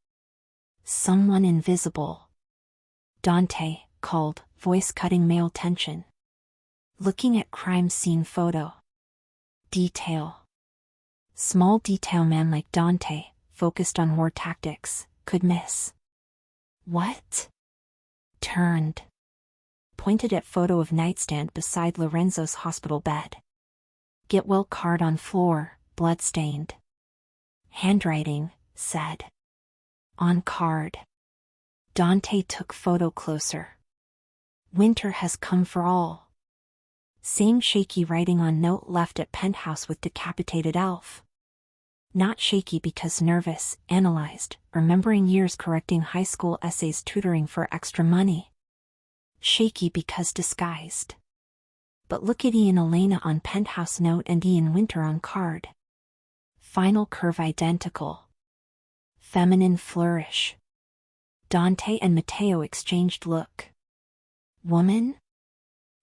Someone invisible. Dante, called, voice cutting male tension. Looking at crime scene photo. Detail. Small detail man like Dante, focused on war tactics, could miss. What? Turned. Pointed at photo of nightstand beside Lorenzo's hospital bed. Get well card on floor, blood-stained. Handwriting, said. On card. Dante took photo closer. Winter has come for all. Same shaky writing on note left at penthouse with decapitated elf. Not shaky because nervous, analyzed, remembering years correcting high school essays tutoring for extra money. Shaky because disguised. But look at Ian Elena on penthouse note and Ian Winter on card. Final curve identical. Feminine flourish. Dante and Matteo exchanged look. Woman?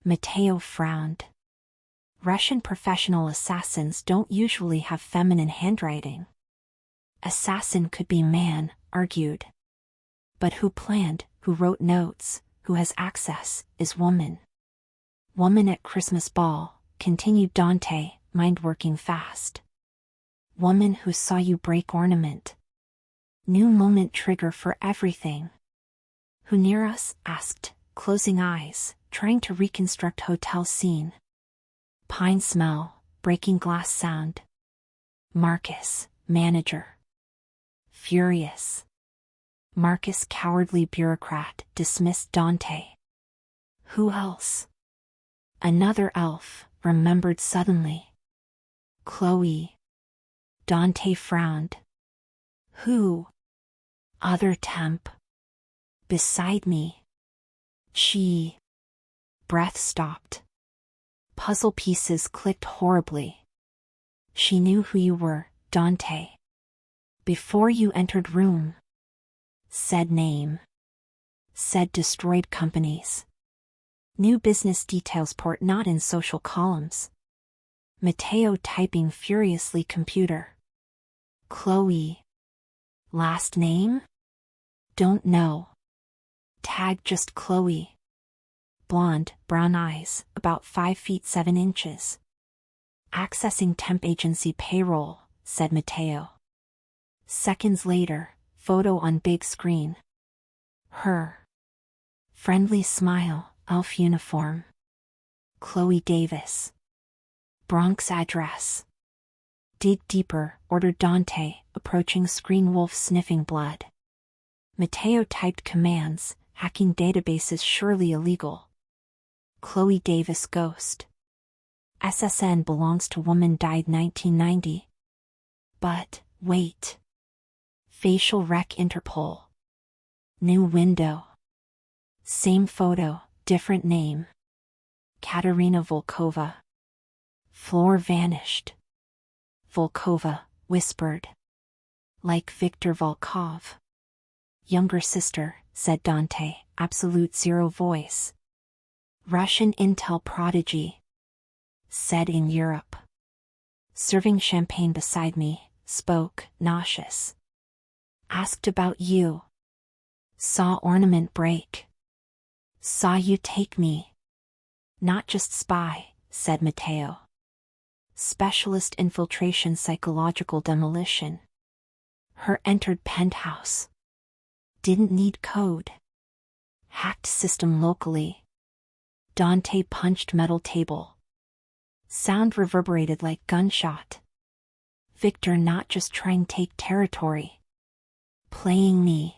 Matteo frowned. Russian professional assassins don't usually have feminine handwriting. Assassin could be man, argued. But who planned, who wrote notes, who has access, is woman. Woman at Christmas ball, continued Dante, mind working fast. Woman who saw you break ornament. New moment trigger for everything. Who near us? Asked, closing eyes, trying to reconstruct hotel scene. Pine smell, breaking glass sound. Marcus, manager. Furious. Marcus, cowardly bureaucrat, dismissed Dante. Who else? Another elf, remembered suddenly. Chloe. Dante frowned. Who? Other temp. Beside me. She. Breath stopped. Puzzle pieces clicked horribly. She knew who you were, Dante. Before you entered room. Said name. Said destroyed companies. New business details port not in social columns. Mateo typing furiously computer. Chloe. Last name? Don't know. Tag just Chloe. Blonde, brown eyes, about 5 feet 7 inches. Accessing temp agency payroll, said Mateo. Seconds later, photo on big screen. Her. Friendly smile, elf uniform. Chloe Davis. Bronx address. Dig deeper, ordered Dante, approaching screen, wolf sniffing blood. Mateo typed commands, hacking databases surely illegal. Chloe Davis ghost. SSN belongs to woman died 1990. But, wait. Facial rec Interpol. New window. Same photo, different name. Katerina Volkova. Floor vanished. Volkova, whispered. Like Viktor Volkov. Younger sister, said Dante, absolute zero voice. Russian intel prodigy. Said in Europe. Serving champagne beside me, spoke, nauseous. Asked about you. Saw ornament break. Saw you take me. Not just spy, said Mateo. Specialist infiltration, psychological demolition. Her entered penthouse. Didn't need code. Hacked system locally. Dante punched metal table. Sound reverberated like gunshot. Victor not just trying take territory. Playing me.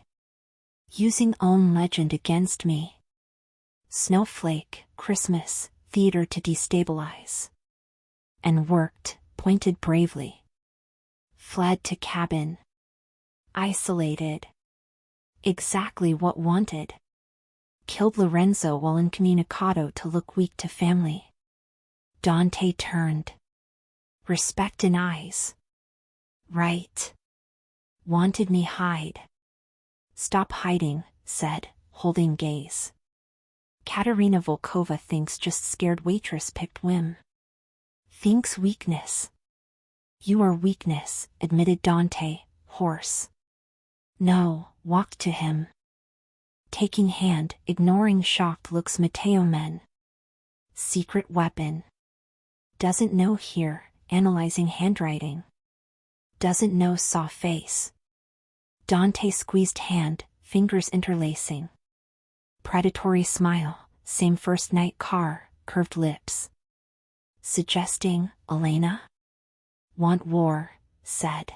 Using own legend against me. Snowflake, Christmas, theater to destabilize. And worked, pointed bravely. Fled to cabin. Isolated. Exactly what wanted. Killed Lorenzo while incommunicado to look weak to family. Dante turned. Respect in eyes. Right. Wanted me hide. Stop hiding, said, holding gaze. Katerina Volkova thinks just scared waitress picked whim. Thinks weakness. You are weakness, admitted Dante, hoarse. No, walked to him. Taking hand, ignoring shocked looks Mateo men. Secret weapon. Doesn't know here, analyzing handwriting. Doesn't know saw face. Dante squeezed hand, fingers interlacing. Predatory smile, same first night car, curved lips. Suggesting, Elena? Want war, said.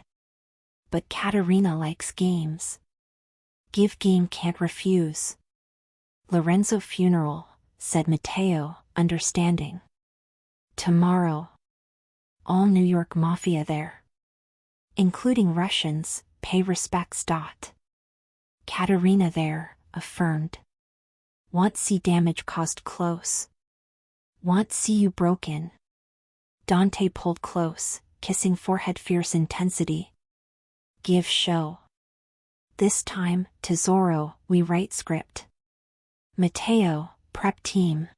But Katerina likes games. Give game can't refuse. Lorenzo funeral, said Mateo, understanding. Tomorrow. All New York Mafia there. Including Russians, pay respects. Katerina there, affirmed. Want see damage caused close. Want see you broken. Dante pulled close, kissing forehead fierce intensity. Give show. This time, Tesoro, we write script. Mateo, prep team.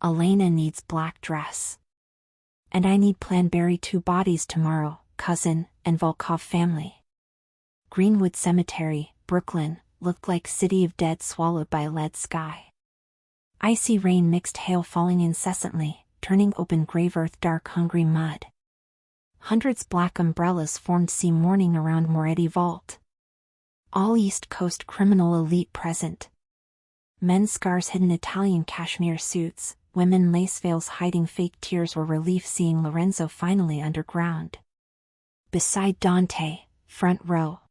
Elena needs black dress. And I need plan bury 2 bodies tomorrow, cousin, and Volkov family. Greenwood Cemetery, Brooklyn, looked like city of dead swallowed by lead sky. Icy rain mixed hail falling incessantly, turning open grave earth dark hungry mud. Hundreds black umbrellas formed sea mourning around Moretti vault. All East Coast criminal elite present. Men's scars hidden Italian cashmere suits, women lace veils hiding fake tears were relief seeing Lorenzo finally underground. Beside Dante, front row.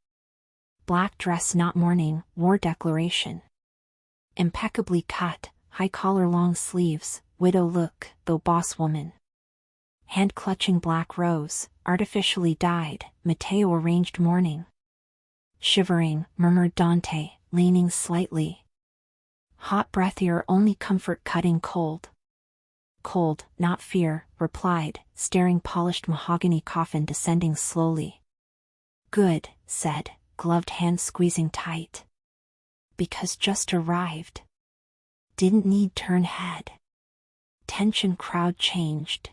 Black dress not mourning, war declaration. Impeccably cut, high collar long sleeves, widow look, though boss woman. Hand clutching black rose, artificially dyed, Matteo arranged mourning. Shivering, murmured Dante, leaning slightly. Hot breath your only comfort cutting cold. Cold, not fear, replied, staring polished mahogany coffin descending slowly. Good, said, gloved hand squeezing tight. Because just arrived. Didn't need turn head. Tension crowd changed.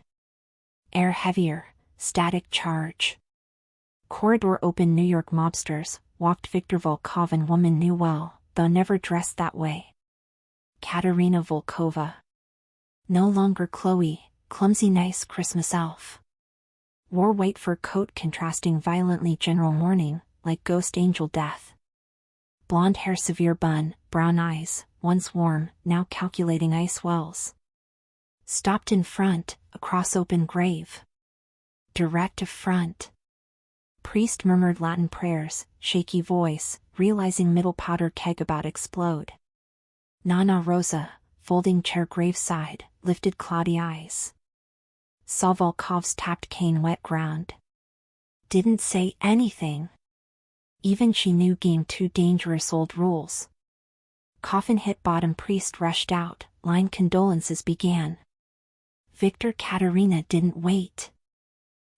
Air heavier, static charge. Corridor open New York mobsters, walked Victor Volkov and woman knew well, though never dressed that way. Katerina Volkova. No longer Chloe, clumsy nice Christmas elf. Wore white fur coat contrasting violently general mourning, like ghost angel death. Blonde hair severe bun, brown eyes, once warm, now calculating ice wells. Stopped in front, across open grave. Direct to front. Priest murmured Latin prayers, shaky voice, realizing middle powder keg about explode. Nana Rosa, folding chair graveside, lifted cloudy eyes. Saw Volkov's tapped cane wet ground. Didn't say anything. Even she knew game too dangerous old rules. Coffin hit bottom priest rushed out, line condolences began. Victor Katerina didn't wait.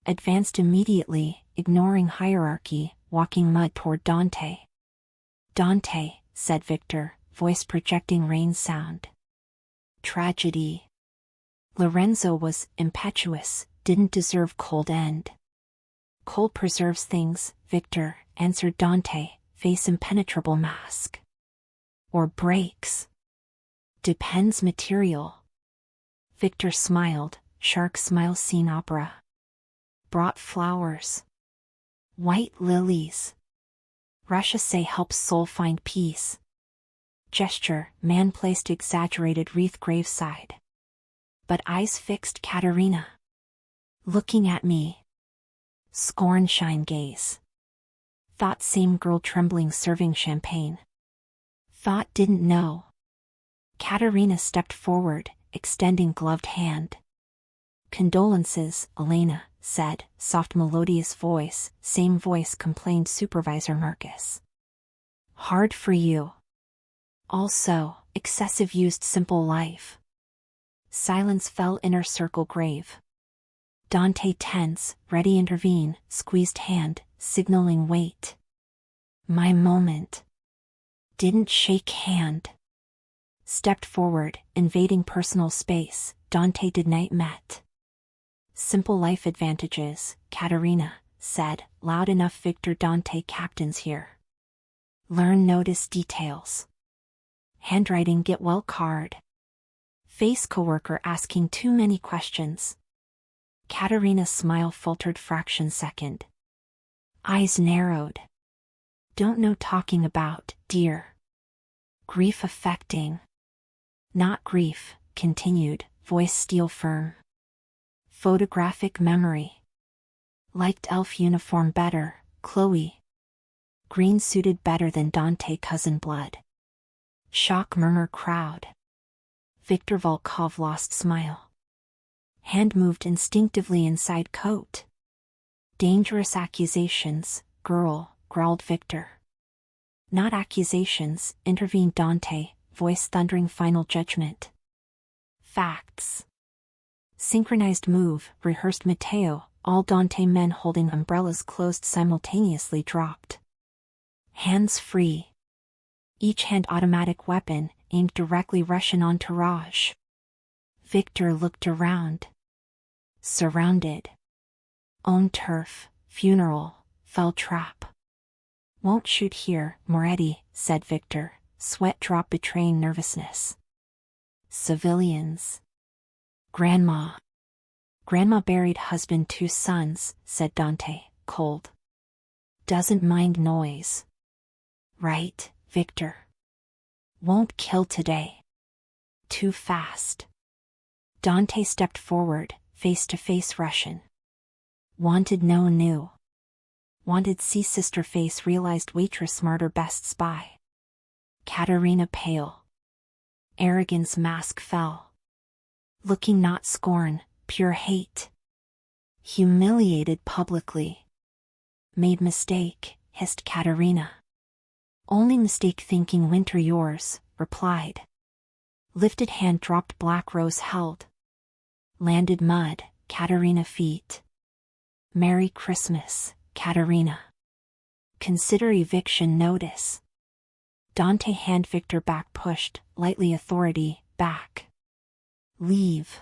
Advanced immediately, ignoring hierarchy, walking mud toward Dante. Dante, said Victor, voice projecting rain sound. Tragedy. Lorenzo was impetuous, didn't deserve cold end. Cold preserves things, Victor, answered Dante, face impenetrable mask. Or breaks. Depends material. Victor smiled, shark smile scene opera. Brought flowers. White lilies. Russia say helps soul find peace. Gesture, man placed exaggerated wreath graveside. But eyes fixed Katerina. Looking at me. Scorn shine gaze. Thought same girl trembling serving champagne. Thought didn't know. Katerina stepped forward, extending gloved hand. Condolences, Elena, said, soft melodious voice, same voice complained Supervisor Marcus. Hard for you. Also, excessive used simple life. Silence fell inner circle grave. Dante tense, ready intervene, squeezed hand, signaling wait. My moment. Didn't shake hand. Stepped forward, invading personal space, Dante did night met. Simple life advantages, Katerina, said, loud enough Victor Dante captains here. Learn notice details. Handwriting get well card. Face coworker asking too many questions. Katerina's smile faltered fraction second. Eyes narrowed. Don't know talking about, dear. Grief affecting. Not grief, continued, voice steel firm. Photographic memory. Liked elf uniform better, Chloe. Green suited better than Dante cousin blood. Shock murmur crowd. Victor Volkov lost smile. Hand moved instinctively inside coat. Dangerous accusations, girl, growled Victor. Not accusations, intervened Dante, voice thundering final judgment. Facts. Synchronized move, rehearsed Matteo, all Dante men holding umbrellas closed simultaneously dropped. Hands free. Each hand automatic weapon, aimed directly Russian entourage. Victor looked around. Surrounded. Own turf, funeral, fell trap. Won't shoot here, Moretti, said Victor, sweat drop betraying nervousness. Civilians. Grandma. Grandma buried husband 2 sons, said Dante, cold. Doesn't mind noise. Right, Victor. Won't kill today. Too fast. Dante stepped forward, face to face Russian. Wanted no new. Wanted see sister face realized waitress smarter best spy. Katerina pale. Arrogance mask fell. Looking not scorn, pure hate. Humiliated publicly. Made mistake, hissed Katerina. Only mistake thinking winter yours, replied. Lifted hand dropped black rose held. Landed mud, Katerina feet. Merry Christmas, Katerina. Consider eviction notice. Dante hand Victor back pushed, lightly authority, back. Leave.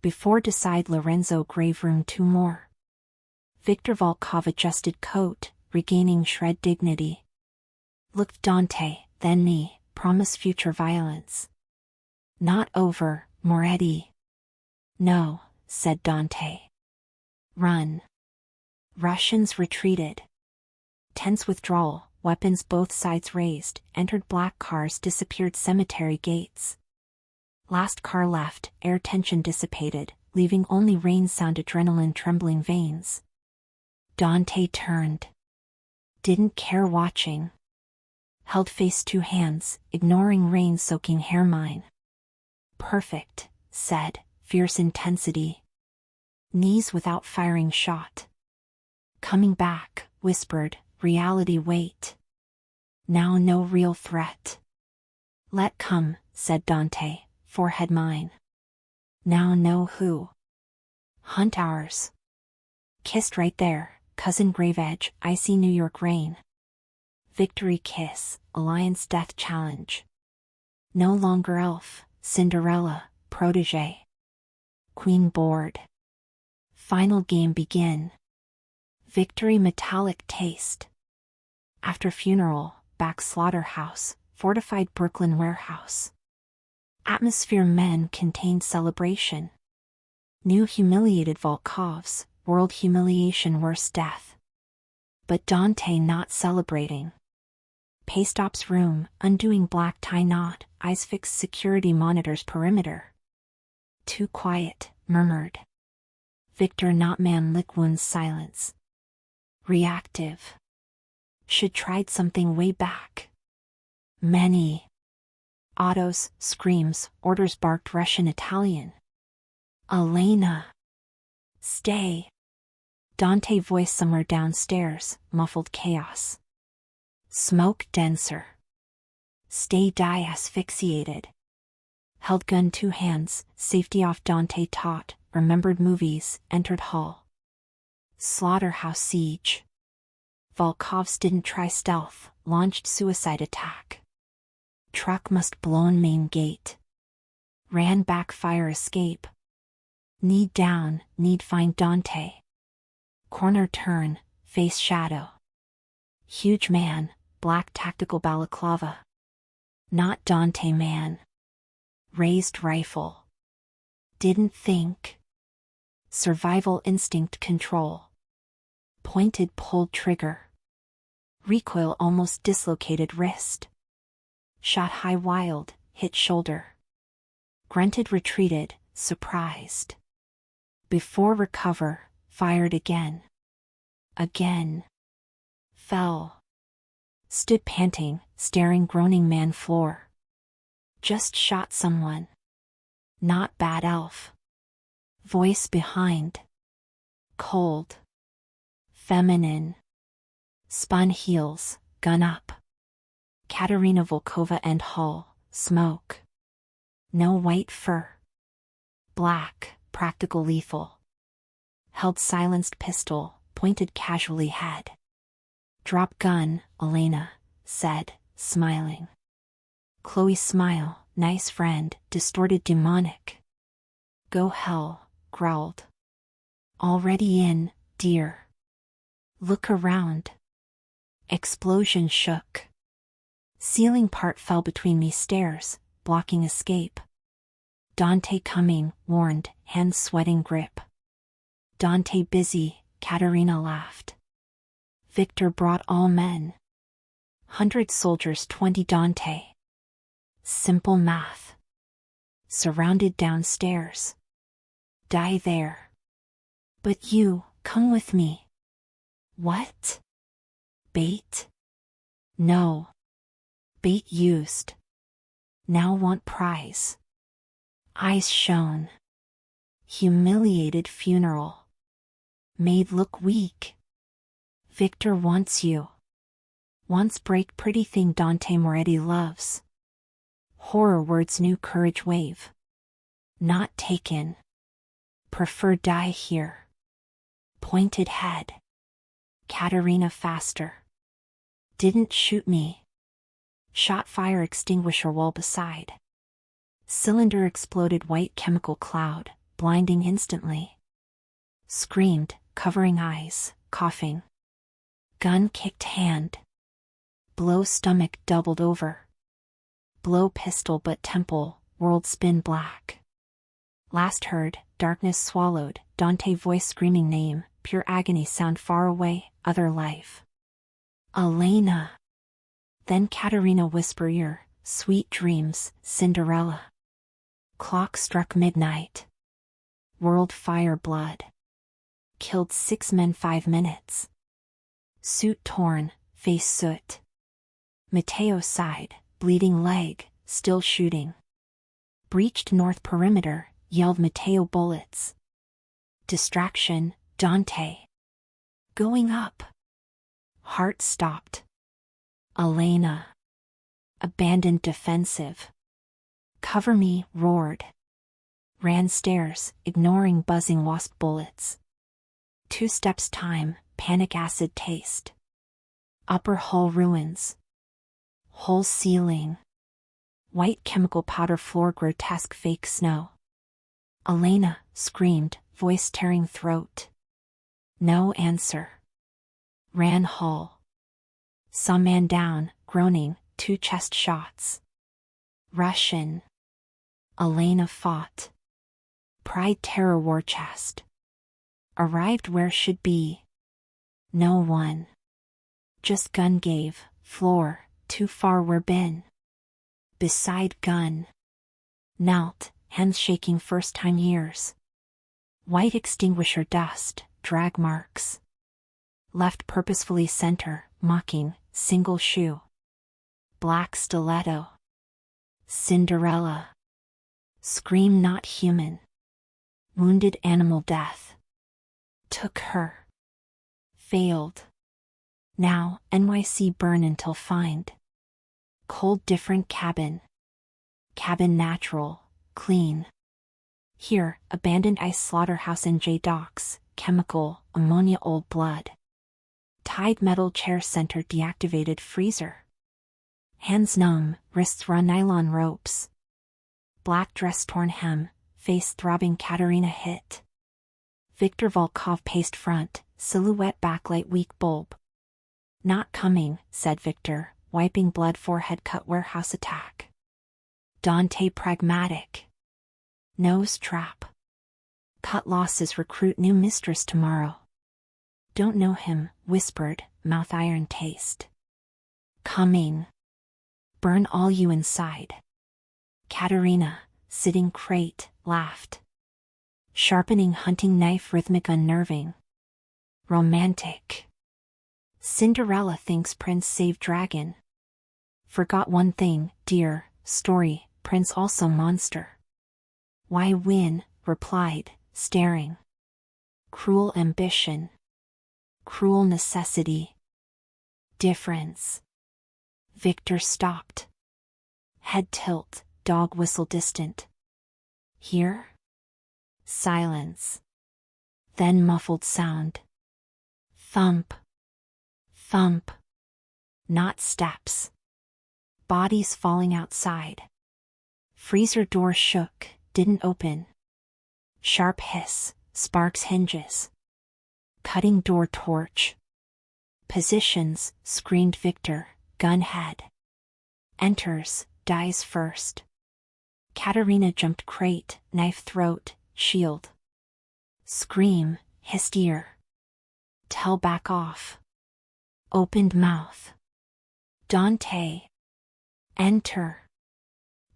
Before decide Lorenzo grave room 2 more. Victor Volkov adjusted coat, regaining shred dignity. Looked Dante, then me, promise future violence. Not over, Moretti. No, said Dante. Run. Russians retreated. Tense withdrawal, weapons both sides raised, entered black cars disappeared cemetery gates. Last car left, air tension dissipated, leaving only rain sound adrenaline trembling veins. Dante turned. Didn't care watching. Held face 2 hands, ignoring rain soaking hair mine. Perfect, said, fierce intensity. Knees without firing shot. Coming back, whispered, reality wait. Now no real threat. Let come, said Dante, forehead mine. Now know who. Hunt ours. Kissed right there, cousin grave edge, icy New York rain. Victory kiss, alliance death challenge. No longer elf, Cinderella, protege. Queen bored. Final game begin. Victory metallic taste. After funeral, back slaughterhouse, fortified Brooklyn warehouse. Atmosphere men contained celebration. New humiliated Volkovs, world humiliation worse death. But Dante not celebrating. Paystop's room, undoing black tie knot, eyes fixed security monitors perimeter. Too quiet, murmured. Victor not man lick wounds silence. Reactive. Should tried something way back. Many. Autos, screams, orders barked Russian Italian. Elena. Stay. Dante voice somewhere downstairs, muffled chaos. Smoke denser. Stay die asphyxiated. Held gun 2 hands, safety off Dante taught, remembered movies, entered hall. Slaughterhouse siege. Volkovs didn't try stealth, launched suicide attack. Truck must blown main gate. Ran back fire escape. Need down, need find Dante. Corner turn, face shadow. Huge man, black tactical balaclava. Not Dante man. Raised rifle. Didn't think. Survival instinct control. Pointed pulled trigger. Recoil almost dislocated wrist. Shot high wild, hit shoulder. Grunted retreated, surprised. Before recover, fired again. Again. Fell. Stood panting, staring groaning man floor. Just shot someone. Not bad elf. Voice behind. Cold. Feminine. Spun heels, gun up. Katerina Volkova and hull, smoke. No white fur. Black, practical lethal. Held silenced pistol, pointed casually head. Drop gun, Elena, said, smiling. Chloe smile, nice friend, distorted demonic. Go hell, growled. Already in, dear. Look around. Explosion shook. Ceiling part fell between me stairs, blocking escape. Dante coming, warned, hands sweating grip. Dante busy, Katerina laughed. Victor brought all men. 100 soldiers, 20 Dante. Simple math. Surrounded downstairs. Die there. But you, come with me. What? Bait? No. Bait used. Now want prize. Eyes shone. Humiliated funeral. Made look weak. Victor wants you. Wants break pretty thing Dante Moretti loves. Horror words new courage wave. Not taken. Prefer die here. Pointed head. Katerina faster. Didn't shoot me. Shot fire extinguisher wall beside. Cylinder exploded white chemical cloud, blinding instantly. Screamed, covering eyes, coughing. Gun kicked hand. Blow stomach doubled over. Blow pistol but temple, world spin black. Last heard, darkness swallowed, Dante voice screaming name, pure agony sound far away, other life. Elena. Then Katerina whisper ear, sweet dreams, Cinderella. Clock struck midnight. World fire blood. Killed 6 men 5 minutes. Suit torn, face soot. Mateo sighed, bleeding leg, still shooting. Breached north perimeter, yelled Mateo bullets. Distraction, Dante. Going up. Heart stopped. Elena. Abandoned defensive. Cover me, roared. Ran stairs, ignoring buzzing wasp bullets. 2 steps time, panic acid taste. Upper hull ruins. Whole ceiling. White chemical powder floor grotesque fake snow. Elena, screamed, voice tearing throat. No answer. Ran hull. Saw man down, groaning, 2 chest shots. Russian. Elena fought. Pride terror war chest. Arrived where should be. No one. Just gun gave, floor, too far where been. Beside gun. Knelt, hands shaking first time years. White extinguisher dust, drag marks. Left purposefully center, mocking, single shoe. Black stiletto. Cinderella. Scream not human. Wounded animal death. Took her. Failed. Now, NYC burn until find. Cold different cabin. Cabin natural, clean. Here, abandoned ice slaughterhouse NJ docks, chemical, ammonia old blood. Tied metal chair center deactivated freezer. Hands numb, wrists run nylon ropes. Black dress torn hem, face throbbing Katerina hit. Victor Volkov paced front, silhouette backlight weak bulb. Not coming, said Victor, wiping blood forehead cut warehouse attack. Dante pragmatic. Nose trap. Cut losses recruit new mistress tomorrow. Don't know him, whispered, mouth iron taste. Coming. Burn all you inside. Katerina, sitting crate, laughed. Sharpening hunting knife rhythmic unnerving. Romantic. Cinderella thinks prince saved dragon. Forgot one thing, dear, story, prince also monster. Why win, replied, staring. Cruel ambition. Cruel necessity. Difference. Victor stopped. Head tilt, dog whistle distant. Here? Silence. Then muffled sound. Thump. Thump. Not steps. Bodies falling outside. Freezer door shook, didn't open. Sharp hiss, sparks hinges. Cutting door torch. Positions, screamed Victor, gun head. Enters, dies first. Katerina jumped crate, knife throat, shield. Scream, hissed ear. Tell back off. Opened mouth. Dante. Enter.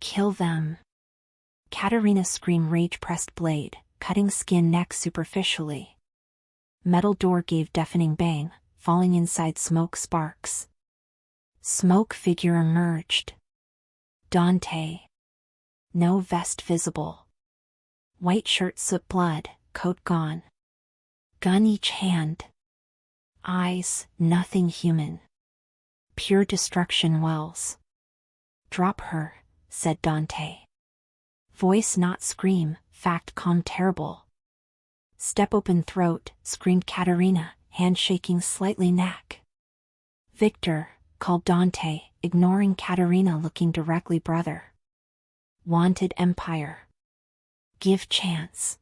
Kill them. Katerina scream rage pressed blade, cutting skin neck superficially. Metal door gave deafening bang, falling inside smoke sparks. Smoke figure emerged. Dante. No vest visible. White shirt soot blood, coat gone. Gun each hand. Eyes, nothing human. Pure destruction wells. Drop her, said Dante. Voice not scream, fact calm terrible. Step open throat, screamed Katerina, hand shaking slightly neck. Victor, called Dante, ignoring Katerina looking directly brother. Wanted empire. Give chance.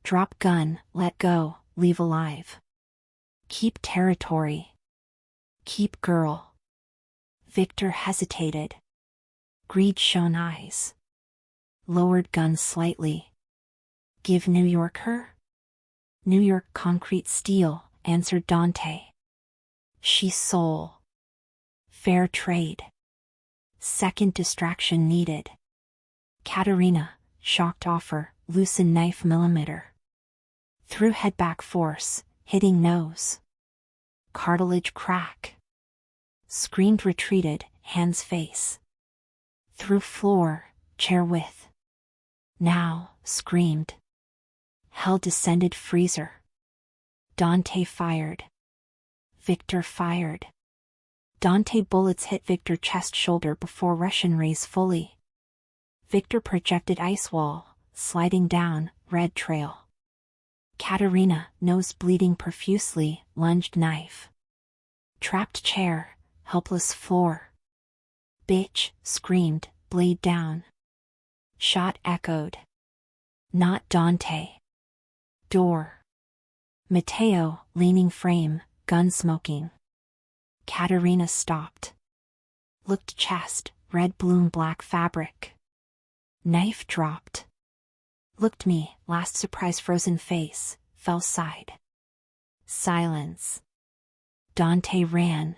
Drop gun, let go, leave alive. Keep territory. Keep girl. Victor hesitated. Greed shone eyes. Lowered gun slightly. Give New York her? New York concrete steel, answered Dante. She's soul. Fair trade. Second distraction needed. Katerina, shocked offer, loosened knife millimeter. Threw head back force, hitting nose. Cartilage crack. Screamed retreated, hands face. Through floor, chair width. Now, screamed. Hell descended freezer. Dante fired. Victor fired. Dante bullets hit Victor chest shoulder before Russian raise fully. Victor projected ice wall, sliding down, red trail. Katerina, nose bleeding profusely, lunged knife. Trapped chair, helpless floor. Bitch, screamed, blade down. Shot echoed. Not Dante. Door. Matteo, leaning frame, gun smoking. Katerina stopped. Looked chest, red bloom black fabric. Knife dropped. Looked me, last surprise frozen face, fell side. Silence. Dante ran.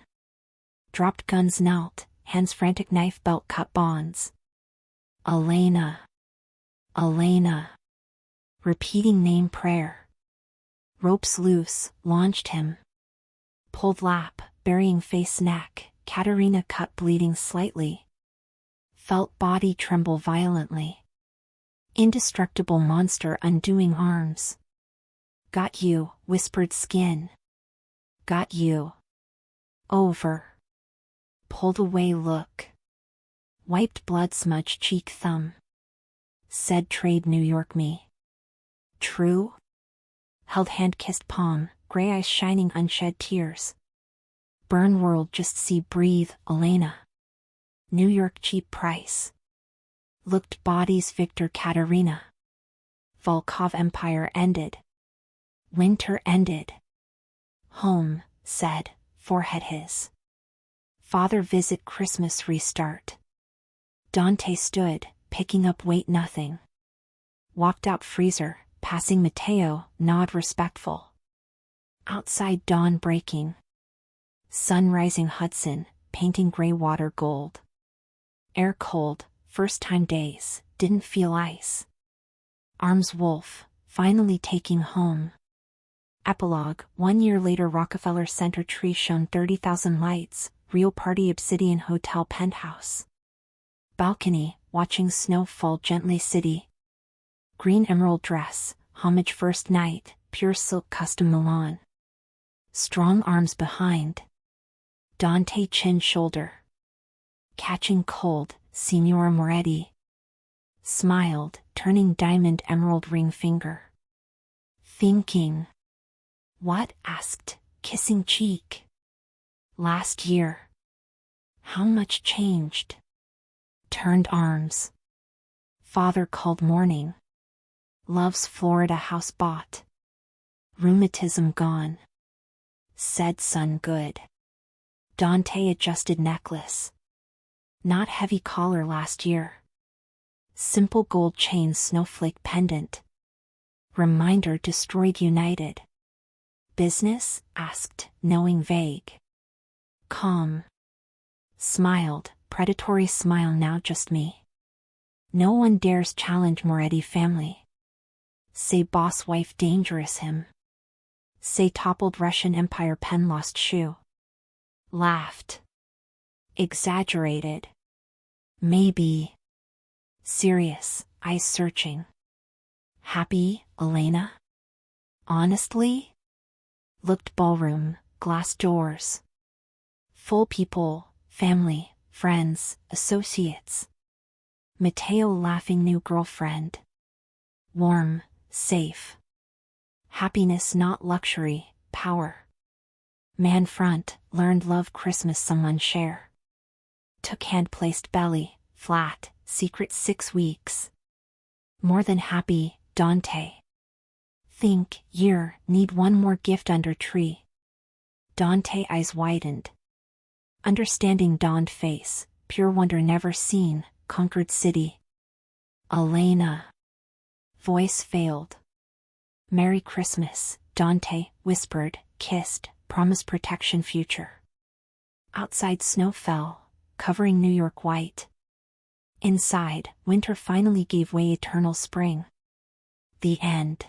Dropped guns knelt, hands frantic knife belt cut bonds. Elena. Elena. Repeating name prayer. Ropes loose, launched him. Pulled lap, burying face neck, Katerina cut bleeding slightly. Felt body tremble violently. Indestructible monster undoing arms. Got you, whispered skin. Got you. Over. Pulled away look. Wiped blood smudge cheek thumb. Said trade New York me. True? Held hand kissed palm, gray eyes shining unshed tears. Burn world just see breathe, Elena. New York cheap price. Looked bodies Victor Katerina. Volkov empire ended. Winter ended. Home, said, forehead his. Father visit Christmas restart. Dante stood, picking up weight nothing. Walked out freezer, passing Matteo, nod respectful. Outside dawn breaking. Sun rising Hudson, painting gray water gold. Air cold, first time days, didn't feel ice. Arms wolf, finally taking home. Epilogue, 1 year later Rockefeller Center tree shone 30,000 lights, real party obsidian hotel penthouse. Balcony, watching snow fall gently city. Green emerald dress, homage first night, pure silk custom Milan. Strong arms behind. Dante chin shoulder. Catching cold, Signora Moretti. Smiled, turning diamond emerald ring finger. Thinking. What? Asked, kissing cheek. Last year. How much changed? Turned arms. Father called morning. Loves Florida house bought. Rheumatism gone. said son good. Dante adjusted necklace. Not heavy collar last year. Simple gold chain snowflake pendant. Reminder destroyed united. Business? Asked, knowing vague. Calm. Smiled, predatory smile now just me. No one dares challenge Moretti family. Say boss wife dangerous him. Say toppled Russian Empire pen lost shoe. Laughed. Exaggerated. Maybe. Serious, eyes searching. Happy, Elena? Honestly? Looked ballroom, glass doors. Full people, family, friends, associates. Mateo laughing new girlfriend. Warm, safe. Happiness not luxury, power. Man front, learned love Christmas someone share. Took hand placed belly, flat, secret 6 weeks. More than happy, Dante. Think, year, need one more gift under tree. Dante eyes widened. Understanding dawned face, pure wonder never seen, conquered city. Elena. Voice failed. Merry Christmas, Dante, whispered, kissed, promised protection future. Outside snow fell, covering New York white. Inside, winter finally gave way eternal spring. The end.